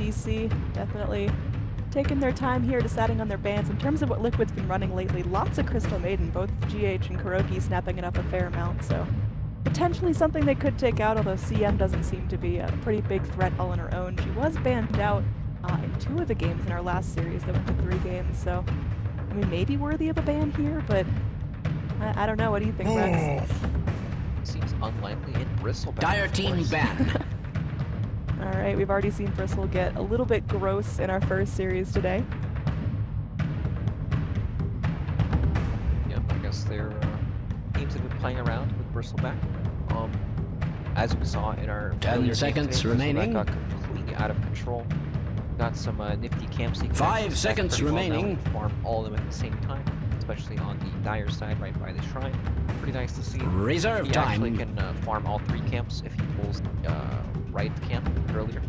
DC definitely taking their time here, deciding on their bans. In terms of what Liquid's been running lately, lots of Crystal Maiden, both GH and Kuroki snapping it up a fair amount, so potentially something they could take out, although CM doesn't seem to be a pretty big threat all on her own. She was banned out in 2 of the games in our last series that went to 3 games, so I mean, maybe worthy of a ban here, but I don't know. What do you think, Rex? Seems unlikely in Bristle. Dire team ban. Alright, we've already seen Bristle get a little bit gross in our first series today. Yeah, I guess their teams have been playing around with Bristleback. As we saw in our 10 seconds remaining. Got completely out of control. Got some nifty camp sequences. 5 seconds remaining. Farm all of them at the same time, especially on the Dire side right by the shrine. Pretty nice to see. Reserve he time. Actually can farm all 3 camps if he pulls right camp earlier.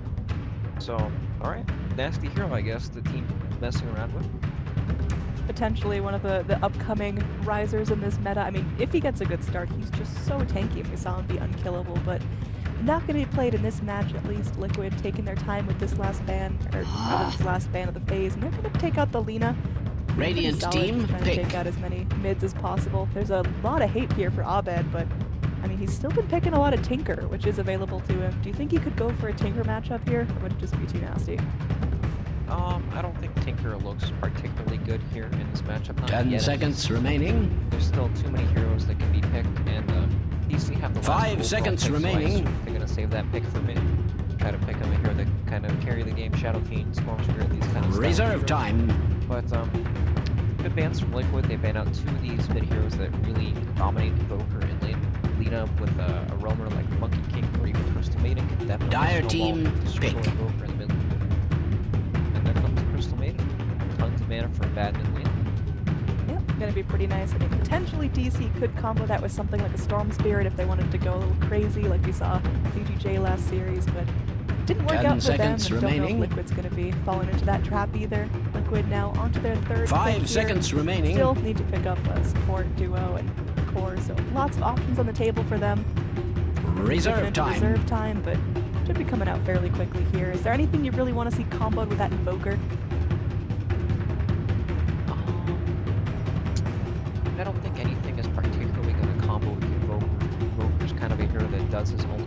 So, alright. Nasty hero, I guess, the team messing around with. Potentially one of the upcoming risers in this meta. I mean, if he gets a good start, he's just so tanky. We saw him be unkillable, but not going to be played in this match, at least. Liquid taking their time with this last ban, or this last ban of the phase, and they're going to take out the Lina. Radiant team, trying to take out as many mids as possible. There's a lot of hate here for Abed, but I mean, he's still been picking a lot of Tinker, which is available to him. Do you think he could go for a Tinker matchup here, or would it just be too nasty? I don't think Tinker looks particularly good here in this matchup. 10 seconds remaining. There's still too many heroes that can be picked, and DC have the 5 seconds remaining. So they're gonna save that pick for mid. Try to pick him a hero that kind of carry the game, Shadow Fiend, Storm Spirit, these kind of Reserve time. But good bans from Liquid. They ban out 2 of these mid heroes that really dominate Evoker and lane. Lina with a roamer like Monkey King or even Crystal Maiden can definitely Dire team pick. Evoker in the mid. And there comes Crystal Maiden. Tons of mana for a bad mid lane. Yep, gonna be pretty nice. I mean, potentially DC could combo that with something like a Storm Spirit if they wanted to go a little crazy, like we saw DGJ last series, but didn't work out for them. And don't know if Liquid's gonna be falling into that trap either. Liquid now onto their 3rd 5 seconds remaining. Still need to pick up a support duo and core, so lots of options on the table for them. Reserve time. Reserve time, but should be coming out fairly quickly here. Is there anything you really want to see comboed with that Invoker? I don't think anything is particularly going to combo with the Evoker. Evoker's kind of a hero that does his own.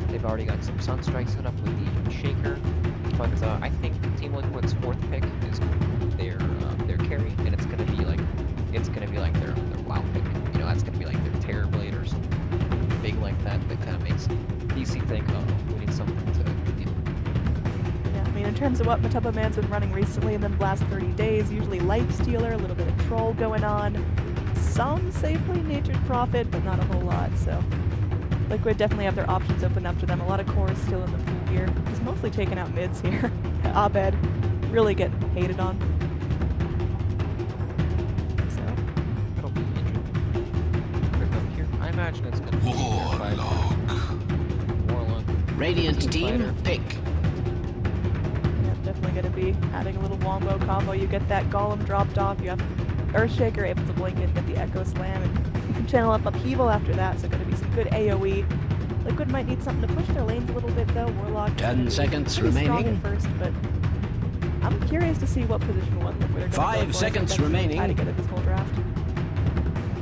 They've already got some Sunstrike set up with the Shaker, but I think Team Liquid's 4th pick is their carry, and it's gonna be like their WoW pick. You know, that's gonna be like their Terror Blade or something big like that kind of makes DC think, oh, we need something to deal with. Yeah, I mean, in terms of what Matubba Man's been running recently in the last 30 days, usually Lifestealer, a little bit of Troll going on, some safely Natured Prophet, but not a whole lot, so Liquid definitely have their options open up to them. A lot of cores still in the pool here. He's mostly taking out mids here. Abed really getting hated on. So It'll be interesting. Pick up here. I imagine it's gonna be Warlock. Radiant team pick. yeah, definitely going to be adding a little wombo combo. You get that Golem dropped off. You have Earthshaker able to blink it, get the Echo Slam, and you can channel up Upheaval after that. So going to be some good AoE. Liquid might need something to push their lanes a little bit though. Warlock 10 seconds pretty strong remaining. at first, but I'm curious to see what position 1 Liquid are going to 5 seconds remaining. Try to get it this whole draft.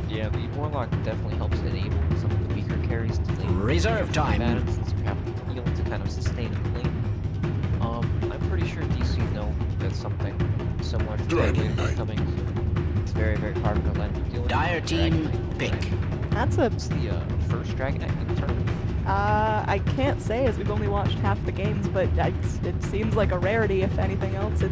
Yeah, the Warlock definitely helps enable some of the weaker carries to lane. Reserve time. Since you have the heal to kind of sustain the lane. I'm pretty sure DC know that something similar to Dragon Knight coming. It's very, very hard to land deal with. Dire team pick. That's a It's the first Dragon Knight in the tournament. I can't say as we've only watched half the games, but it seems like a rarity if anything else.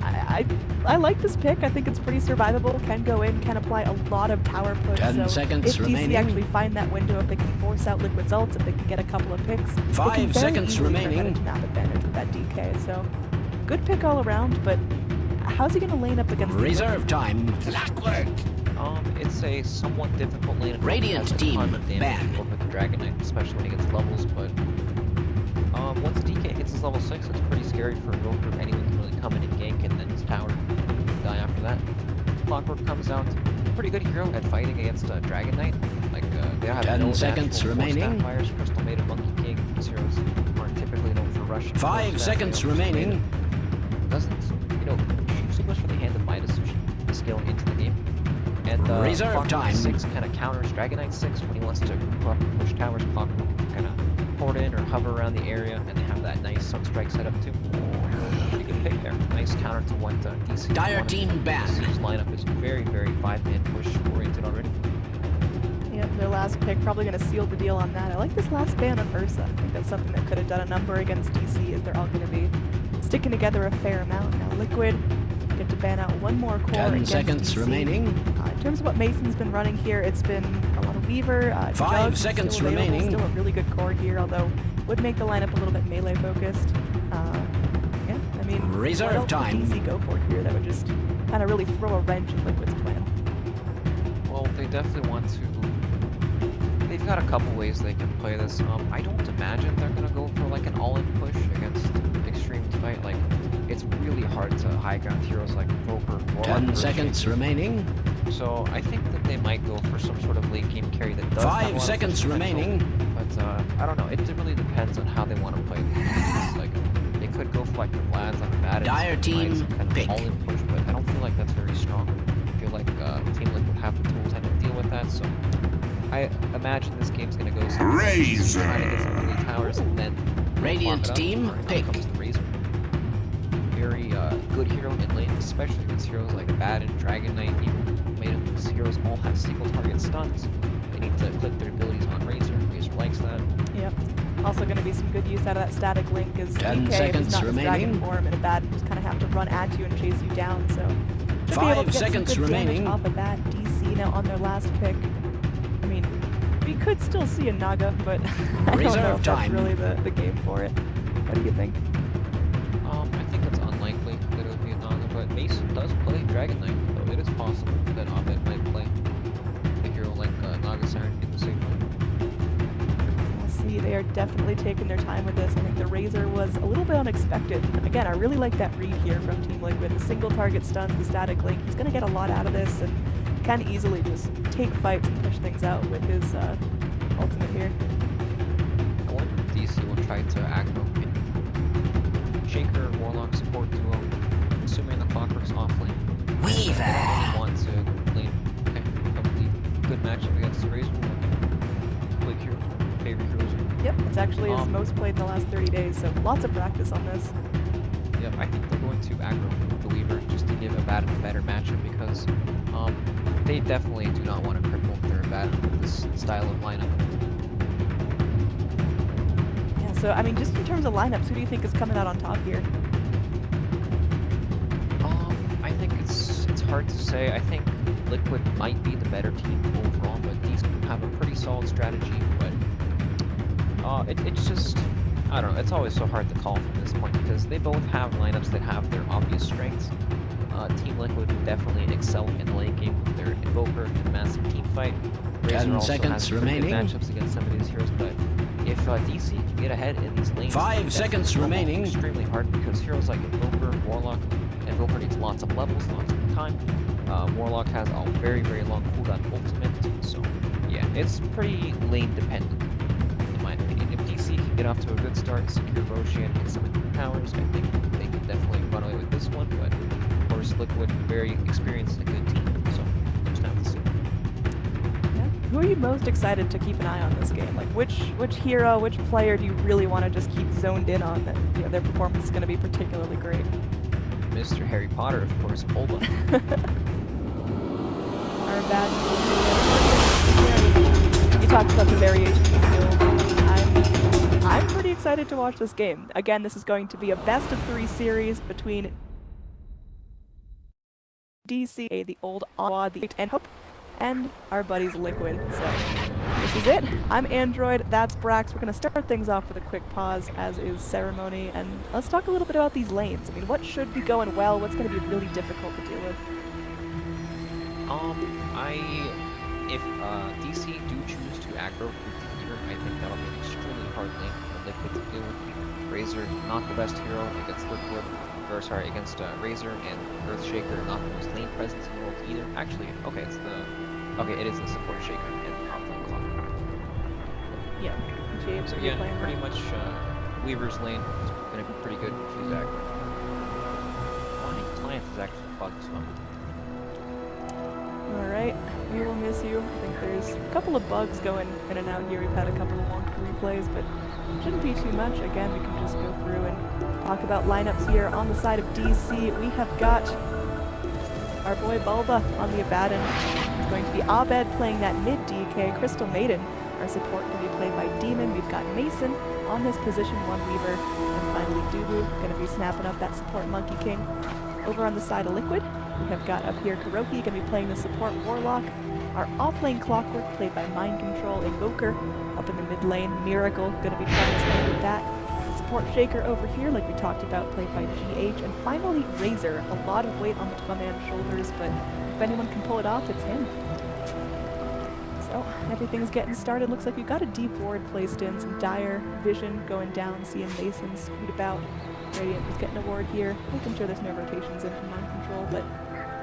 I like this pick. I think it's pretty survivable. Can go in, can apply a lot of tower push. 10 seconds if DC remaining. actually find that window, if they can force out Liquid's ults, if they can get a couple of picks, 5 seconds remaining. Map advantage with that DK. So good pick all around, but how's he going to lane up against Reserve time. It's a somewhat difficult lane. Radiant team ban. With the Dragon Knight, especially when he gets levels, but once DK hits his level 6, it's pretty scary for Evoker. Anyone can really come in and gank, and then his tower die after that. Clockwork comes out. Pretty good hero at fighting against Dragon Knight. Like they have 10 no seconds natural remaining. Fires, Crystal Maiden, Monkey King. These heroes aren't typically known for rushing. 5 seconds remaining. Doesn't, you know, shoot so much for the hand of Midas scaling into the game. And Reserve Clockwork time. 6 kind of counters Dragon Knight 6 when he wants to group up and push towers. Clockwork kind of port in or hover around the area, and they have that nice Sunstrike setup too. Pretty good pick there. Nice counter to what DC. Dire team banned. DC's lineup is very, very 5-man push oriented already. Yep, their last pick probably going to seal the deal on that. I like this last ban on Ursa. I think that's something that could have done a number against DC, as they're all going to be sticking together a fair amount. Now Liquid get to ban out one more core 10 against seconds DC. remaining. In terms of what Mason's been running here, it's been a lot of Weaver. 5 seconds still available, remaining. Still a really good core here, although would make the lineup a little bit melee focused. Yeah, I mean, Reserve what else time. would DC go for here that would just kind of really throw a wrench in Liquid's plan? Well, they definitely want to. They've got a couple ways they can play this. I don't imagine they're gonna go for like an all-in push against Extreme Fight. Like, it's really hard to high ground heroes like Invoker, Warlock, 10 Earth seconds Shaker. remaining. So I think that they might go for some sort of late game carry that does have a lot 5 of seconds push potential. remaining. But I don't know. It really depends on how they want to play this. Like, they could go for like the Vlads on the bat. Dire team kind pick. of all-in push, but I don't feel like that's very strong. I feel like Team Liquid have the tools how to deal with that. So I imagine this game's gonna go something like this, trying to get some early towers and then Radiant farm it up. team Here pick. comes the Razor. Very good hero in lane, especially against heroes like Abaddon, Dragon Knight, even made of these heroes all have single target stuns. They need to click their abilities on Razor. Razor likes that. Yep. Also going to be some good use out of that static link is 10 DK seconds is not his dragon remaining. form, and Abaddon just kind of have to run at you and chase you down. So should be able 5 to get seconds some good remaining. damage off of that. DC now on their last pick. I mean, we could still see a Naga, but I don't know Reserve if time. that's really the game for it. What do you think? I think it's unlikely that it would be a Naga, but Mason does play Dragon Knight, so it is possible that Abed might play a hero like Naga Siren in the same way. We'll see. They are definitely taking their time with this. I think the Razor was a little bit unexpected. Again, I really like that read here from Team Liquid. The single target stuns, the static link. He's going to get a lot out of this and can easily just take fights and push things out with his ultimate here. I wonder if DC will try to aggro Shaker, Warlock support duo, assuming the Clockwork's off lane. Weaver. I don't really want to lane. Okay, probably good matchup against the Razor. Play heroes, favorite heroes. Yep, it's actually his most played in the last 30 days, so lots of practice on this. Yep, I think they're going to aggro the Weaver just to give Abaddon a better matchup because they definitely do not want to cripple their Abaddon with this style of lineup. Yeah, so I mean, just in terms of lineups, who do you think is coming out on top here? I think it's hard to say. I think Liquid might be the better team overall, but these have a pretty solid strategy. But it's just, I don't know. It's always so hard to call from this point because they both have lineups that have their obvious strengths. Team Liquid definitely excel in the late game with their Invoker and massive team fight. 10 also seconds has pretty good remaining. matchups against some of these heroes, but if DC can get ahead in these lanes, 5 that's seconds remaining. extremely hard because heroes like Invoker, Warlock, Invoker needs lots of levels, lots of time. Warlock has a very, very long cooldown ultimate, so yeah, it's pretty lane dependent, in my opinion. If DC can get off to a good start, secure Roshi and hit some of the towers, I think they can definitely run away with this one, but of course Liquid, very experienced and good team, so just have to see. Yeah. Who are you most excited to keep an eye on this game? Like, which hero, which player do you really want to just keep zoned in on that their performance is going to be particularly great? Mr. Harry Potter, of course, Bulba. Our bad. You talked about the variation of skills. I'm pretty excited to watch this game. Again, this is going to be a best of 3 series between DC, the old Awa, the and Hope, and our buddies Liquid. So this is it. I'm Android, that's Brax. We're going to start things off with a quick pause, as is Ceremony, and let's talk a little bit about these lanes. I mean, what should be going well? What's going to be really difficult to deal with? If DC do choose to aggro with Peter, I think that'll be an extremely hard lane for Liquid to deal with. Razor, not the best hero against Liquid, or sorry, against Razor, and Earthshaker, not the most lane presence in the world either. Actually, okay, it is the support Shaker and Clockwork. Yeah, James, So are you yeah, playing pretty that? much Weaver's lane is going to be pretty good if she's accurate. Client is actually bugged, so. Alright, we will miss you. I think there's a couple of bugs going in and out here. We've had a couple of wonky replays, but shouldn't be too much. Again, we can just go through and talk about lineups here. On the side of DC, we have got our boy Bulba on the Abaddon. It's going to be Abed playing that mid DK. Crystal Maiden, our support, going to be played by Demon. We've got Mason on his position 1 Weaver. And finally Dubu, going to be snapping up that support Monkey King. Over on the side of Liquid, we have got up here Kuroki, going to be playing the support Warlock. Our off-lane Clockwork, played by Mind Control Invoker. Up in the mid lane, Miracle, going to be trying to stand with that. Support Shaker over here, like we talked about, played by GH. And finally, Razor. A lot of weight on the 12-man shoulders, but if anyone can pull it off, it's him. So, everything's getting started. Looks like we've got a deep ward placed in, some dire vision going down, seeing Mason scoot about. Radiant is getting a ward here, making sure there's no rotations in from Mind Control, but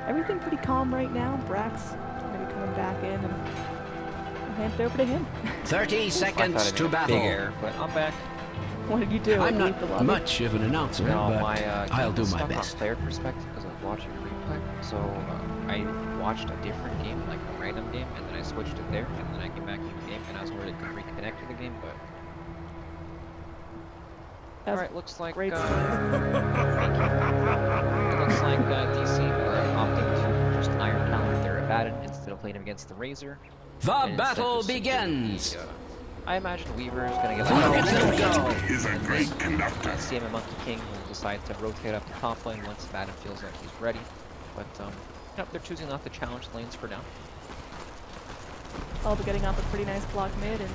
everything pretty calm right now. Brax going to be coming back in, and I'll hand it over to him. 30 seconds to battle. Big error, but I'm back. What did you do? I'm Leave the not lobby? much of an announcer, No, but my I'll do game my stuck best. on player perspective because I was watching a replay. So I watched a different game, like a random game, and then I switched it there, and then I came back to the game, and I was worried it could reconnect to the game, but. Alright, looks like great thank you. It looks like DC are opting to just iron down their Abaddon instead of playing him against the Razor. The And instead battle just simply begins. I imagine Weaver is going to get Look like at them go. Is a great conductor. CM and Monkey King will decide to rotate up the top lane once Abaddon feels like he's ready. But yep, they're choosing not to challenge lanes for now. Alba getting off a pretty nice block mid, and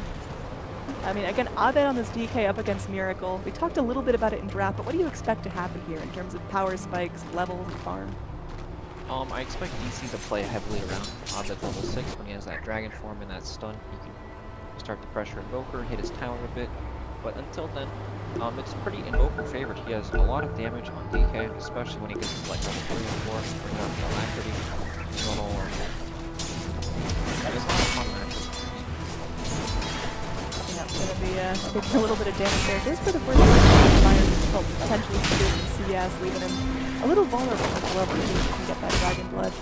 I mean, again, Abed on this DK up against Miracle. We talked a little bit about it in draft, but what do you expect to happen here in terms of power spikes, levels, and farm? I expect DC to play heavily around Abed level 6 when he has that Dragon form and that stun. He can start to pressure Invoker, hit his tower a bit. But until then, it's pretty Invoker favored. He has a lot of damage on DK, especially when he gets to like level 3 or 4, bring up Alacrity, Tunnel, or... It's not a fun matchup. Yeah, it's going to be taking a little bit of damage there. Just for the first fire, well, potentially good CS, leaving him a little vulnerable at the level 2 if he can get that Dragon Blood.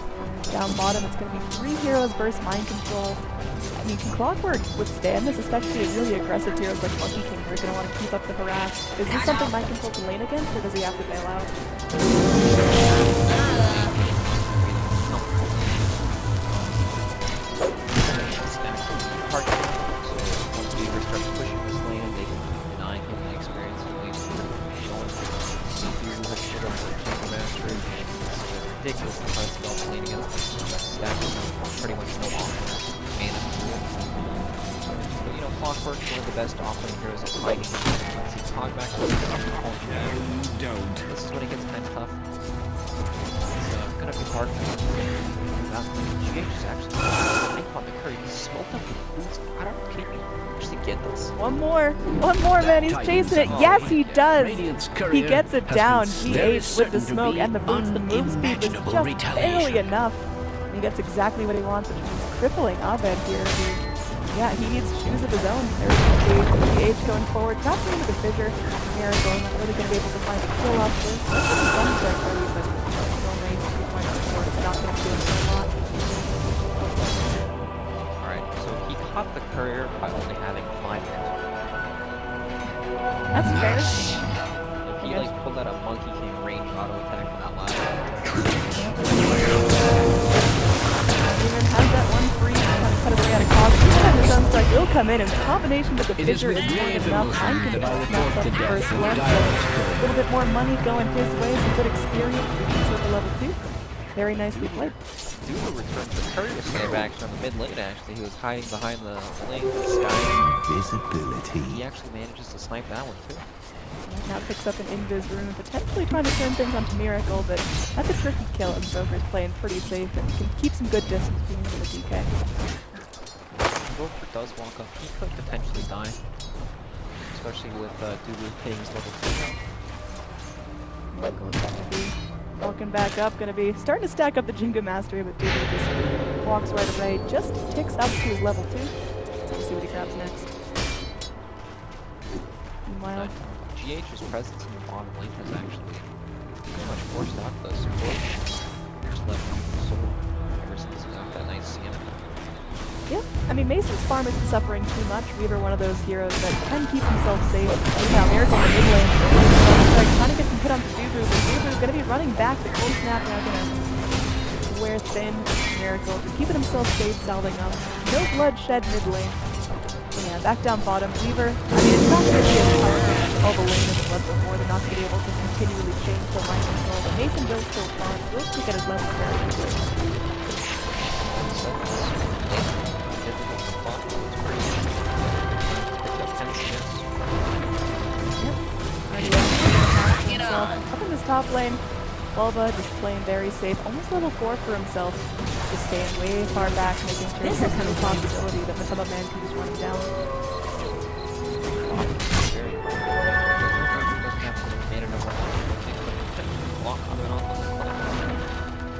Down bottom, it's going to be 3 heroes versus Mind Control. I mean, can Clockwork withstand this, especially really aggressive heroes like Monkey King who are going to want to keep up the harass? Is this something Mind Control can lane against, or does he have to bail out? Hard to so once Weaver starts pushing this lane, they can deny him the experience in lane 2. Showing CPU has shit up the Kiev Major, and it's ridiculous the price of all lane against this stacking pretty much no offense. Mana. But you know, Clockwork's one of the best offering heroes at fighting. See Cog back to Don't. This is when it gets kind of tough. It's gonna be hard for him. GH is actually I on the curry. He's smoked up with boots. I don't know, can you actually get this? One more, man, he's chasing it. Yes, he does. He gets it down. GH with the smoke and the boots. The move speed was just barely enough. And he gets exactly what he wants, which means crippling Abed here. Yeah, he needs shoes of his own. There's going to be GH going forward. Not going to the fissure. Miracle not really going to be able to find a kill off this. That's going to be fun for everybody, but no range 3.4. It's not going to do anything a lot. Alright, so he caught the courier by only having 5 minutes. That's fair. If he like pulled out a Monkey King range auto attack from that last Demon has that one free, kind of cut away at a cost. Even the Sunstrike will come in, and the combination with the fissure is more than enough. Mind Control snaps up the first one, so a little bit more money going his way, some good experience to circle level 2. Very nicely played. Dubu returned the courier snipe action on the mid lane actually. He was hiding behind the lane, the sky. Visibility. He actually manages to snipe that one too. Now picks up an invis rune, potentially trying to turn things onto Miracle, but that's a tricky kill, and Invoker's playing pretty safe and can keep some good distance between him and the DK. Invoker does walk up. He could potentially die. Especially with Dubu hitting his level 2 now. Miracle is going to be walking back up, going to be starting to stack up the Jingo Mastery, but Dubu just walks right away, just ticks up to his level 2. Let's see what he grabs next. Meanwhile, GH's presence in the bottom lane has actually pretty much forced out the support. Just left him so ever since he got that nice CM. Yep. I mean, Mason's farm isn't suffering too much. Weaver, one of those heroes that can keep himself safe. Now, Miracle in the mid lane. Trying to get some hit on Dubu, but Dubu's going to be running back. The cold snap now going to wear thin. Miracle just keeping himself safe, salving up. No bloodshed mid lane. Yeah, back down bottom. Weaver, I mean, it's not going to be as powerful as all the lane has led before. They're not going to be able to continually change the line control. But Mason will still farm. Will still get his level very quickly. Up in this top lane, Bulba just playing very safe, almost level 4 for himself, just staying way far back, making sure there's no possibility that Matamba Man can just run him down.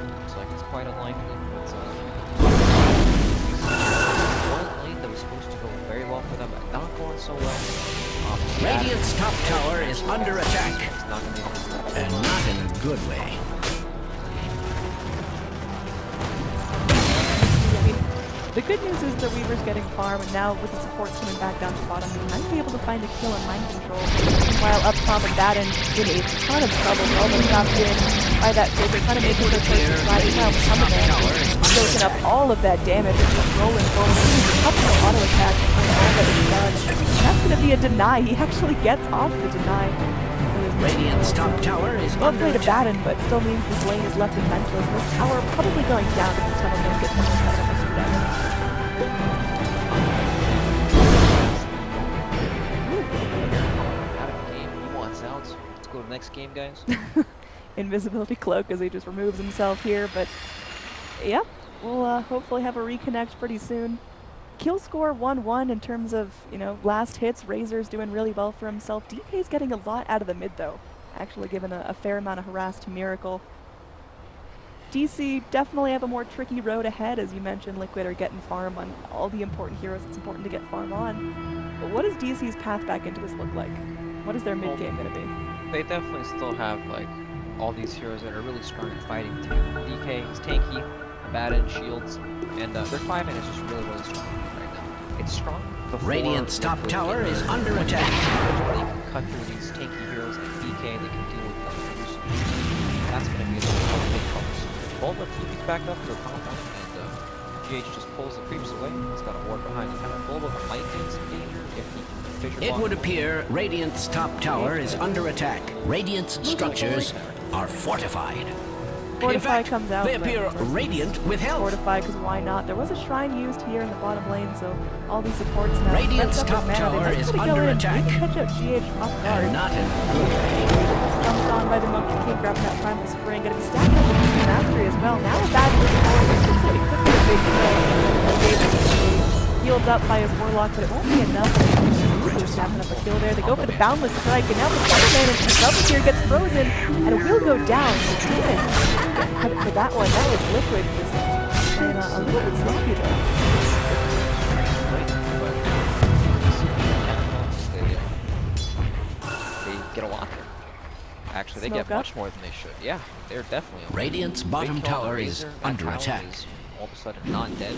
Looks like it's quite unlikely. It's one lane that was supposed to go very well for them, but not going so well. Radiant's top tower is under attack, It's not going to be and not in a good way. I mean, the good news is that Weaver's getting farm, and now with the supports coming back down to bottom, he might be able to find a kill in mind control. While up top and Batten in a ton of trouble, almost trapped in by that Shaker, trying to make it their first slide. Now Matamba Man soaking up all of that damage and just rolling forward. A couple of auto attacks and all that is done. That's going to be a deny. He actually gets off the deny. Radiant's top tower is Well under played to attack. Batten, but still means this lane is left defenseless. This tower probably going down if Matamba Man gets more damage. out of the game. He wants out. Let's go to the next game, guys. Invisibility cloak as he just removes himself here, but yep, we'll hopefully have a reconnect pretty soon. Kill score 1-1 in terms of, you know, last hits. Razor's doing really well for himself. DK's getting a lot out of the mid though, actually given a fair amount of harass to Miracle. DC definitely have a more tricky road ahead, as you mentioned. Liquid are getting farm on all the important heroes it's important to get farm on. But what does DC's path back into this look like? What is their mid game going to be? They definitely still have like all these heroes that are really strong at fighting too. DK is tanky, Batten, shields, and their 5-man is just really, really strong right now. It's strong before Radiant's top Liquid tower get is there. under When attack. They can cut through these tanky heroes like DK, they can deal with them. That's going to be the big focus. Bulba TP's back up to a compound, and GH just pulls the creeps away. He's got a ward behind him. Bulba might be in some danger if he can fissure It block would him. appear Radiant's top tower is under attack. Radiant's structures are fortified. In Fortify fact, comes out. they but appear versus radiant with health. Fortify, because why not? There was a shrine used here in the bottom lane, so all these supports now. Radiant's Reds up top with mana. tower They is just gotta under go in, attack. maybe catch out GH off guard. And not in a good way. Jumped on by the Monkey King, grabbing that Primal Spring. Gonna be stacked up with the Mastery as well. Now a bad move forward. This looks like it could be a big kill. Healed up by his Warlock, but it won't be enough. Just snapping up a kill there. They go for the Boundless Strike, and now the Spider-Man and Double here gets frozen, and it will go down. Credit for that one. That was Liquid just playing a little bit sloppy there. They get a lot there. Actually, they Smoke get up. much more than they should. Yeah, they're definitely on. Radiant's Big bottom kill on the tower is Razor. That under tower attack. is all of a sudden not dead.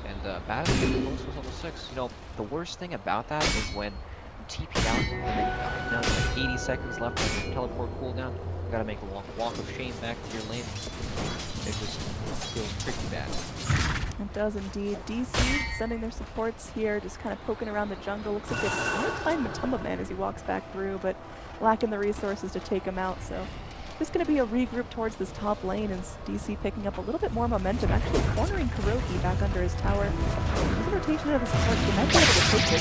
And Batten getting close to level 6. You know, the worst thing about that is when you TP out and then you die. Now there's like 80 seconds left on your teleport cooldown. You gotta make a walk of shame back to your lane. It just feels pretty bad. It does indeed. DC sending their supports here, just kind of poking around the jungle. Looks like they're trying to find Matamba Man as he walks back through, but lacking the resources to take him out, so just going to be a regroup towards this top lane as DC picking up a little bit more momentum, actually cornering Kuroki back under his tower. With the rotation of the support, they might be able to take this.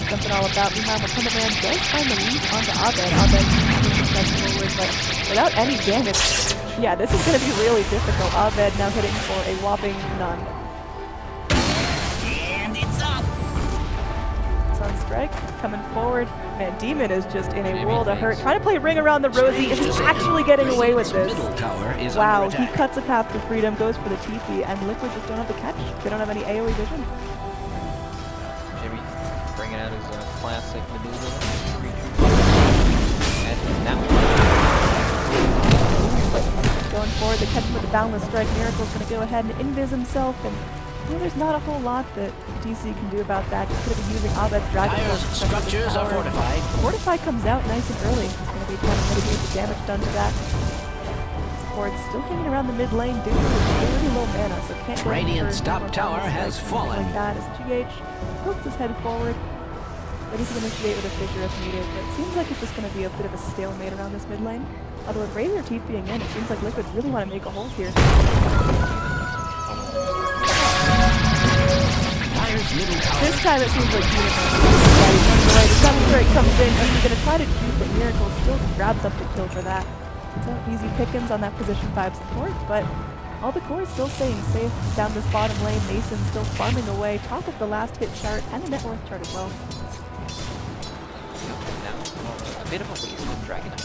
Something all about. Meanwhile, Matamba Man does find the lead onto Abed. Abed press forward, but without any damage. Yeah, this is going to be really difficult. Abed now hitting for a whopping none. And it's up. Sunstrike coming forward. Man, Demon is just in a Maybe world of hurt. thanks. Trying to play Ring Around the Rosie. Is he actually getting away with this? Middle tower is Wow, under he attack. cuts a path to freedom, goes for the TP, and Liquid just don't have the catch. They don't have any AoE vision. Jimmy bringing out his classic maneuver. And that was Going forward, they catch him with the boundless strike. Miracle's going to go ahead and invis himself, and well, there's not a whole lot that DC can do about that. Just going to be using Abed's Dragon Dire's Force to pressure this structures are tower. fortified. Fortify comes out nice and early. It's going to be trying to mitigate the damage done to that. Support's still hanging around the mid lane due to really low mana, so can't go Radiant's for top more tower boundless has strikes or anything fallen. like that as GH pokes his head forward. Ready to initiate with a fissure if needed, but it seems like it's just going to be a bit of a stalemate around this mid lane. Although with Razor Teeth being in, it seems like Liquid really want to make a hold here. Dire's middle tower. This time it seems like Unicorn is running away. The Sunstrike comes in, he's going to try to shoot, but Miracle still grabs up the kill for that. So easy pickings on that position 5 support, but all the core is still staying safe down this bottom lane. Mason still farming away, top of the last hit chart and the net worth chart as well. a bit of a waste of Dragon Knight.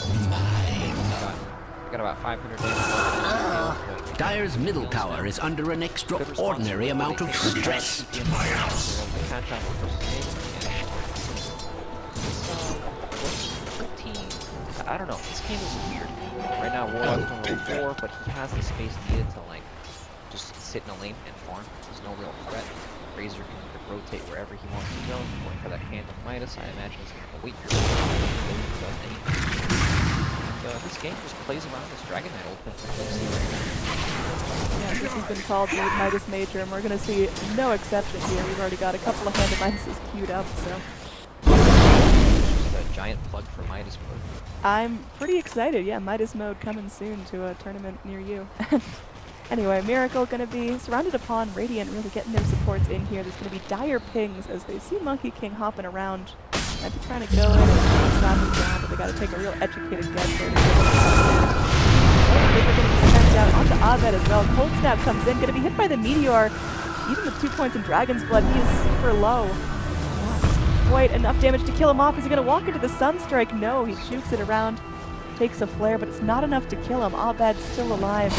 I got about 500 damage. Dire's middle tower is under an extraordinary amount of stress. Catch up I don't know. This game is weird. Right now, Warlock's on level 4, but he has the space needed to like just sit in a lane and farm. There's no real threat. Razor can rotate wherever he wants to go. Going for that hand of Midas, I imagine he's going to wait for this game just plays around this Dragon Knight open. Yeah, this has been called the Midas Major, and we're going to see no exception here. We've already got a couple of hand of Midases queued up, so. Just a giant plug for Midas mode. I'm pretty excited. Yeah, Midas mode coming soon to a tournament near you. Anyway, Miracle going to be surrounded upon Radiant, really getting their supports in here. There's going to be dire pings as they see Monkey King hopping around. Might be trying to go in and stop him down, but they got to take a real educated guess there. They're going to be sent out onto Abed as well. Cold Snap comes in, going to be hit by the Meteor. Even with 2 points in Dragon's Blood, he is super low. Not quite enough damage to kill him off. Is he going to walk into the Sunstrike? No, he jukes it around, takes a flare, but it's not enough to kill him. Abed's still alive.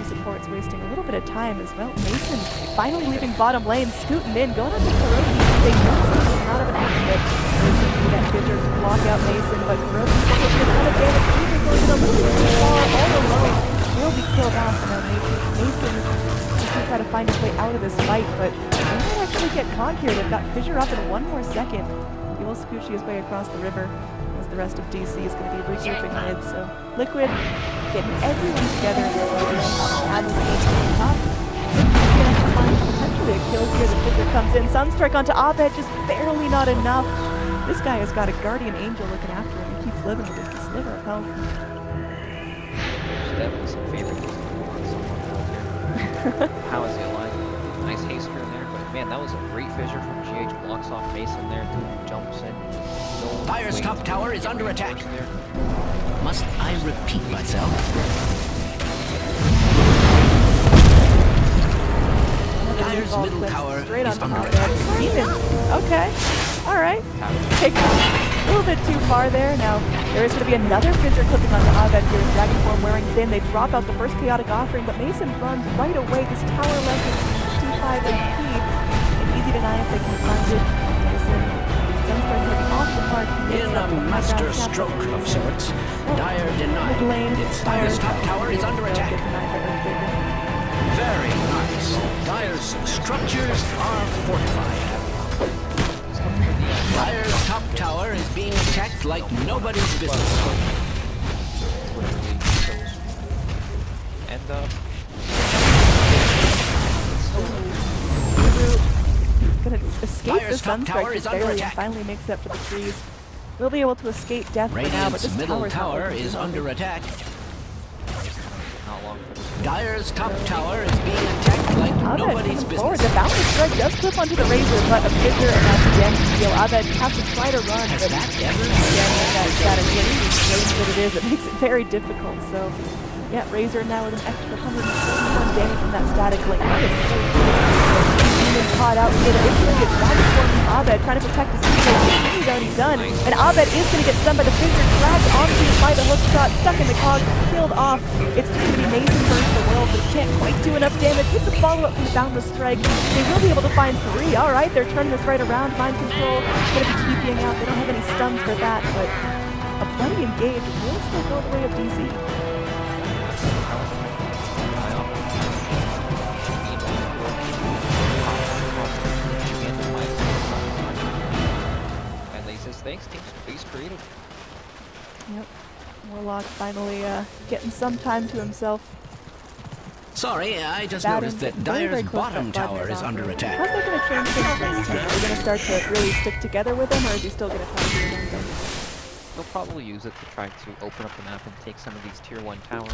Supports wasting a little bit of time as well. Mason finally leaving bottom lane, scooting in, going up to Kuroki. They know it's not of an accident. Mason can get Fissure to block out Mason, but Kuroki still gets a ton of damage. Even going in a little bit too far, all alone, will be killed off. And now Mason is going to try to find his way out of this fight, but they might actually get caught here. They've got Fissure up in 1 more second. He will scoochie his way across the river as the rest of DC is going to be regrouping mid. So Liquid getting everyone together in this lane. Add this game to the top. He's going to find potentially a kill here. The Fissure comes in. Sunstrike onto Abed, just barely not enough. This guy has got a Guardian Angel looking after him. He keeps living with just a sliver of health. There's definitely some favoritism on someone out here. How is he alive? Nice haster in there, but man, that was a great Fissure from GH. Blocks off Mason there, jumps in. No Dire's way top to tower is get under attack. reinforced there. Must I repeat myself? Dire's middle tower straight is on under top attack. Okay. Alright. Take a little bit too far there. Now, there is going to be another Fissure clipping onto Abed here. Dragon form wearing thin. They drop out the first chaotic offering, but Mason runs right away. This tower left is 65 HP. An easy deny if they can find it. Mason. Sunstrike going to be off the mark. In a master stroke of sorts, Dire denied. Mid lane. Its Dire's top tower is under attack. Very nice. Dire's structures are fortified. Dire's top tower is being attacked like nobody's business. And Gonna escape Dire's the top tower Sunstrike is just under barely and attack. finally makes it up to the trees. We'll be able to escape death for now, but Radiant's this middle tower's not tower looking is too under healthy. attack. not long for this. Dire's top tower is being attacked like Abed nobody's coming forward. business. The boundary strike does clip onto the Razor, but a Fissure and that's again to steal. Abed has to try to run, Has but that ever again, with that static hit, range that it is, it makes it very difficult. So, yeah, Razor now with an extra 141 damage from that static link. That is so good. Being caught out here. There is going to be a Dragon form from Abed trying to protect his teammate. He's already done. And Abed is going to get stunned by the Fissure, dragged onto by the hook shot, stuck in the cogs, killed off. It's just going to be Mason versus the world, but he can't quite do enough damage. Hit the follow-up from the boundless strike. They will be able to find 3. All right, they're turning this right around. Mind control, going to be TPing out. They don't have any stuns for that, but a plenty engaged will still go the way of DC. Thanks, team's creative. Yep. Warlock finally getting some time to himself. Sorry, I just Batten noticed that getting very, very Dyer's close to bottom that tower is Vladimir under Valkyrie. attack. How's that going to change things for his team? Are they going to start to really stick together with him, or is he still going to try to do his own thing? They'll probably use it to try to open up the map and take some of these tier 1 towers.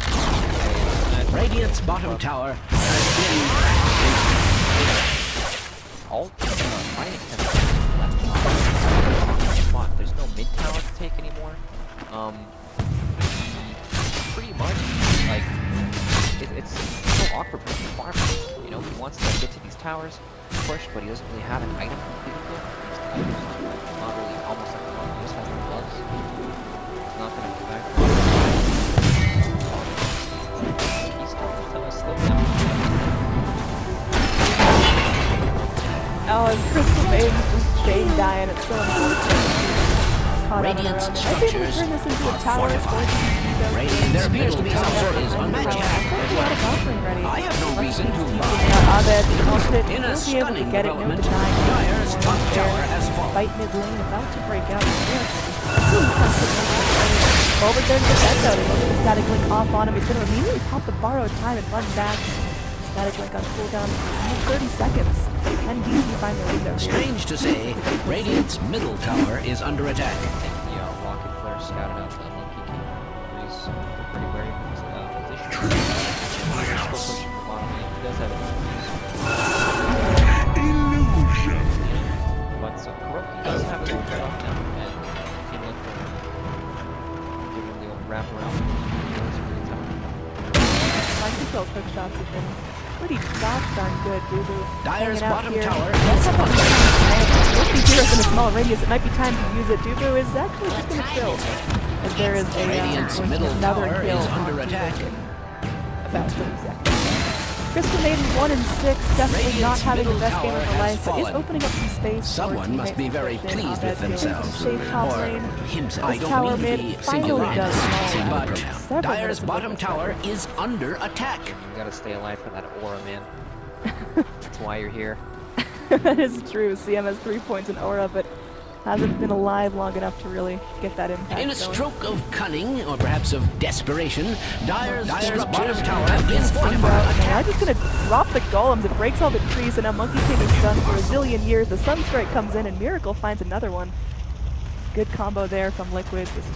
Radiant's bottom tower has All fighting left spot. There's no mid tower to take anymore. Pretty much, like, it's so awkward for the farmer. You know, he wants to get to these towers, push, but he doesn't really have an item completed yet. He's not really almost like he just has the gloves. He's not gonna do that. He's starting to slow down. Oh, his Crystal Maiden's just Jane dying. It's so unfortunate. Radiant's structures turn this into a are tower fortified. There appears to be some sort of unmatched. I have no reason to lie. In a stunning development, Dyer's top tower has fallen. Fight mid lane, about to break out. Over there to get that out. He's going to static link off on him. He's going to immediately pop the borrowed time and run back. Static link on cooldown in 30 seconds. Can DC find the lead there? Strange to say, Radiant's middle tower is under attack. The rocket flare scouted out the monkey king. He's pretty wary of his position. Still pushing the bottom lane. He does have Illusion. but Kuroki does have his own trade-off now, and Team Liquid giving the old wrap around. Mind control quick shots have been pretty gosh darn good, Dubu. Dyer's bottom here. tower Let's is have under with these heroes in a small radius, it might be time to use it. Dubu is actually just going to chill. As there is a Radiant's middle another tower kill is under on attack. Dubu in about 30 seconds. Crystal Maiden 1 and 6, definitely Radiant's not having the middle best game of tower her has life, but is fallen. opening up some space. Someone must be very pleased with themselves. Safe top Or lane. himself. I This tower don't mean mid to be finally does single-handed, well. but Several Dyer's minutes of bottom open tower is under attack. You gotta stay alive for that aura, man. That's why you're here. That is true. CM has 3 points in aura, but hasn't been alive long enough to really get that impact. In a going. stroke of cunning, or perhaps of desperation, Dyer's bottom tower is Bro, under man, attack. I'm just gonna drop the golems. It breaks all the trees, and now Monkey King is done for a zillion years. The Sunstrike comes in, and Miracle finds another one. Good combo there from Liquid, just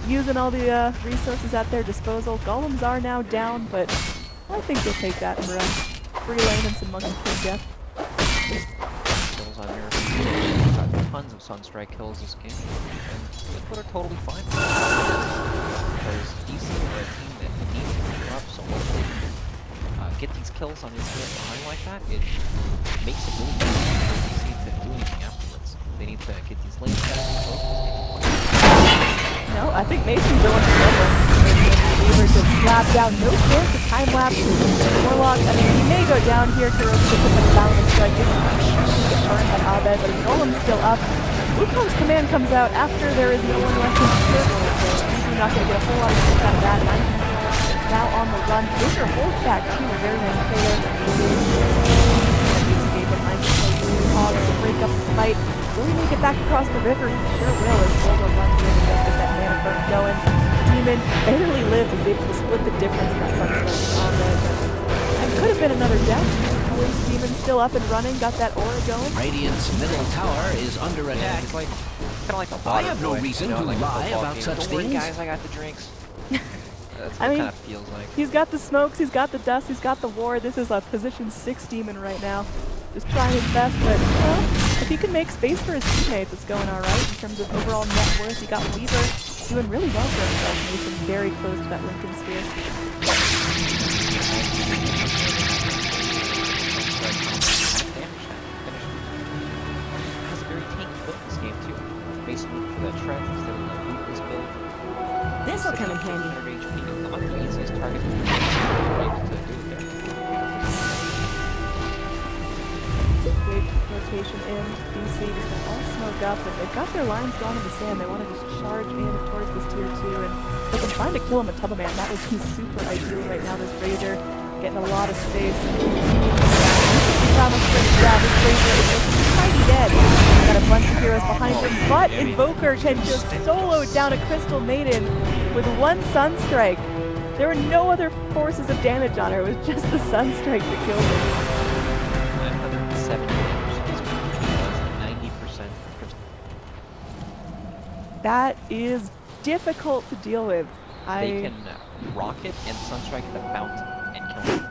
using all the resources at their disposal. Golems are now down, but I think they'll take that for free lane and some Monkey King death. Kills on Miracle. Got tons of Sunstrike kills this game. And Liquid are totally fine. Because DC are a team that needs to clear up, so once they get these kills on your team behind like that, it makes it really difficult for DC to do anything afterwards. They need to get these lanes back. No, I think Mason's the one to go for. Weaver just slapped down. No chance to time lapse. Warlock, I mean, he may go down here. Kuroki just with a boundless strike. Just get burned by Abed, but his golem's still up. Wukong's command comes out after there is no one left in the circle. So you're not going to get a whole lot of hits out of that. Now on the run. Fisher holds back too. A very nice play there. Escape and nice play. Hogs to break up the fight. Will he make it back across the river? He sure will as Volvo runs in and does get that mana burn going. Demon barely lives, is able to split the difference in that Sunstrike on there. And could have been another death. However, Demon still up and running, got that aura going. Radiant's middle tower is under attack. It's like, kind of like a I have no boy, reason you know, to like a lie football about game. such Don't worry, things. guys, I got the drinks. That's what I it mean, kind of feels like. He's got the smokes, he's got the dust, he's got the ward. This is a position 6 Demon right now. Just trying his best, but well, if he can make space for his teammates, it's going alright in terms of overall net worth. You got Weaver doing really well for himself. Mason very close to that Lincoln Sphere. Has a very tanky build this game too. Mason went for that trap instead of the bootless build. This'll come in handy. 100 HP, not the easiest target to do it there. Big rotation in. DC just got all smoked up, and they've got their lines drawn in the sand. They want to just charge in towards this tier 2, and they can find a kill him a Tubba Man. That would be super ideal right now. This Razor getting a lot of space. Thomas brings down this Razor is just tiny dead. Got a bunch of heroes behind him, but Invoker can just solo down a Crystal Maiden with one Sunstrike. There were no other forces of damage on her. It was just the Sunstrike that killed her. 970 damage. 90%. That is difficult to deal with. They can rocket and Sunstrike the fountain and kill them.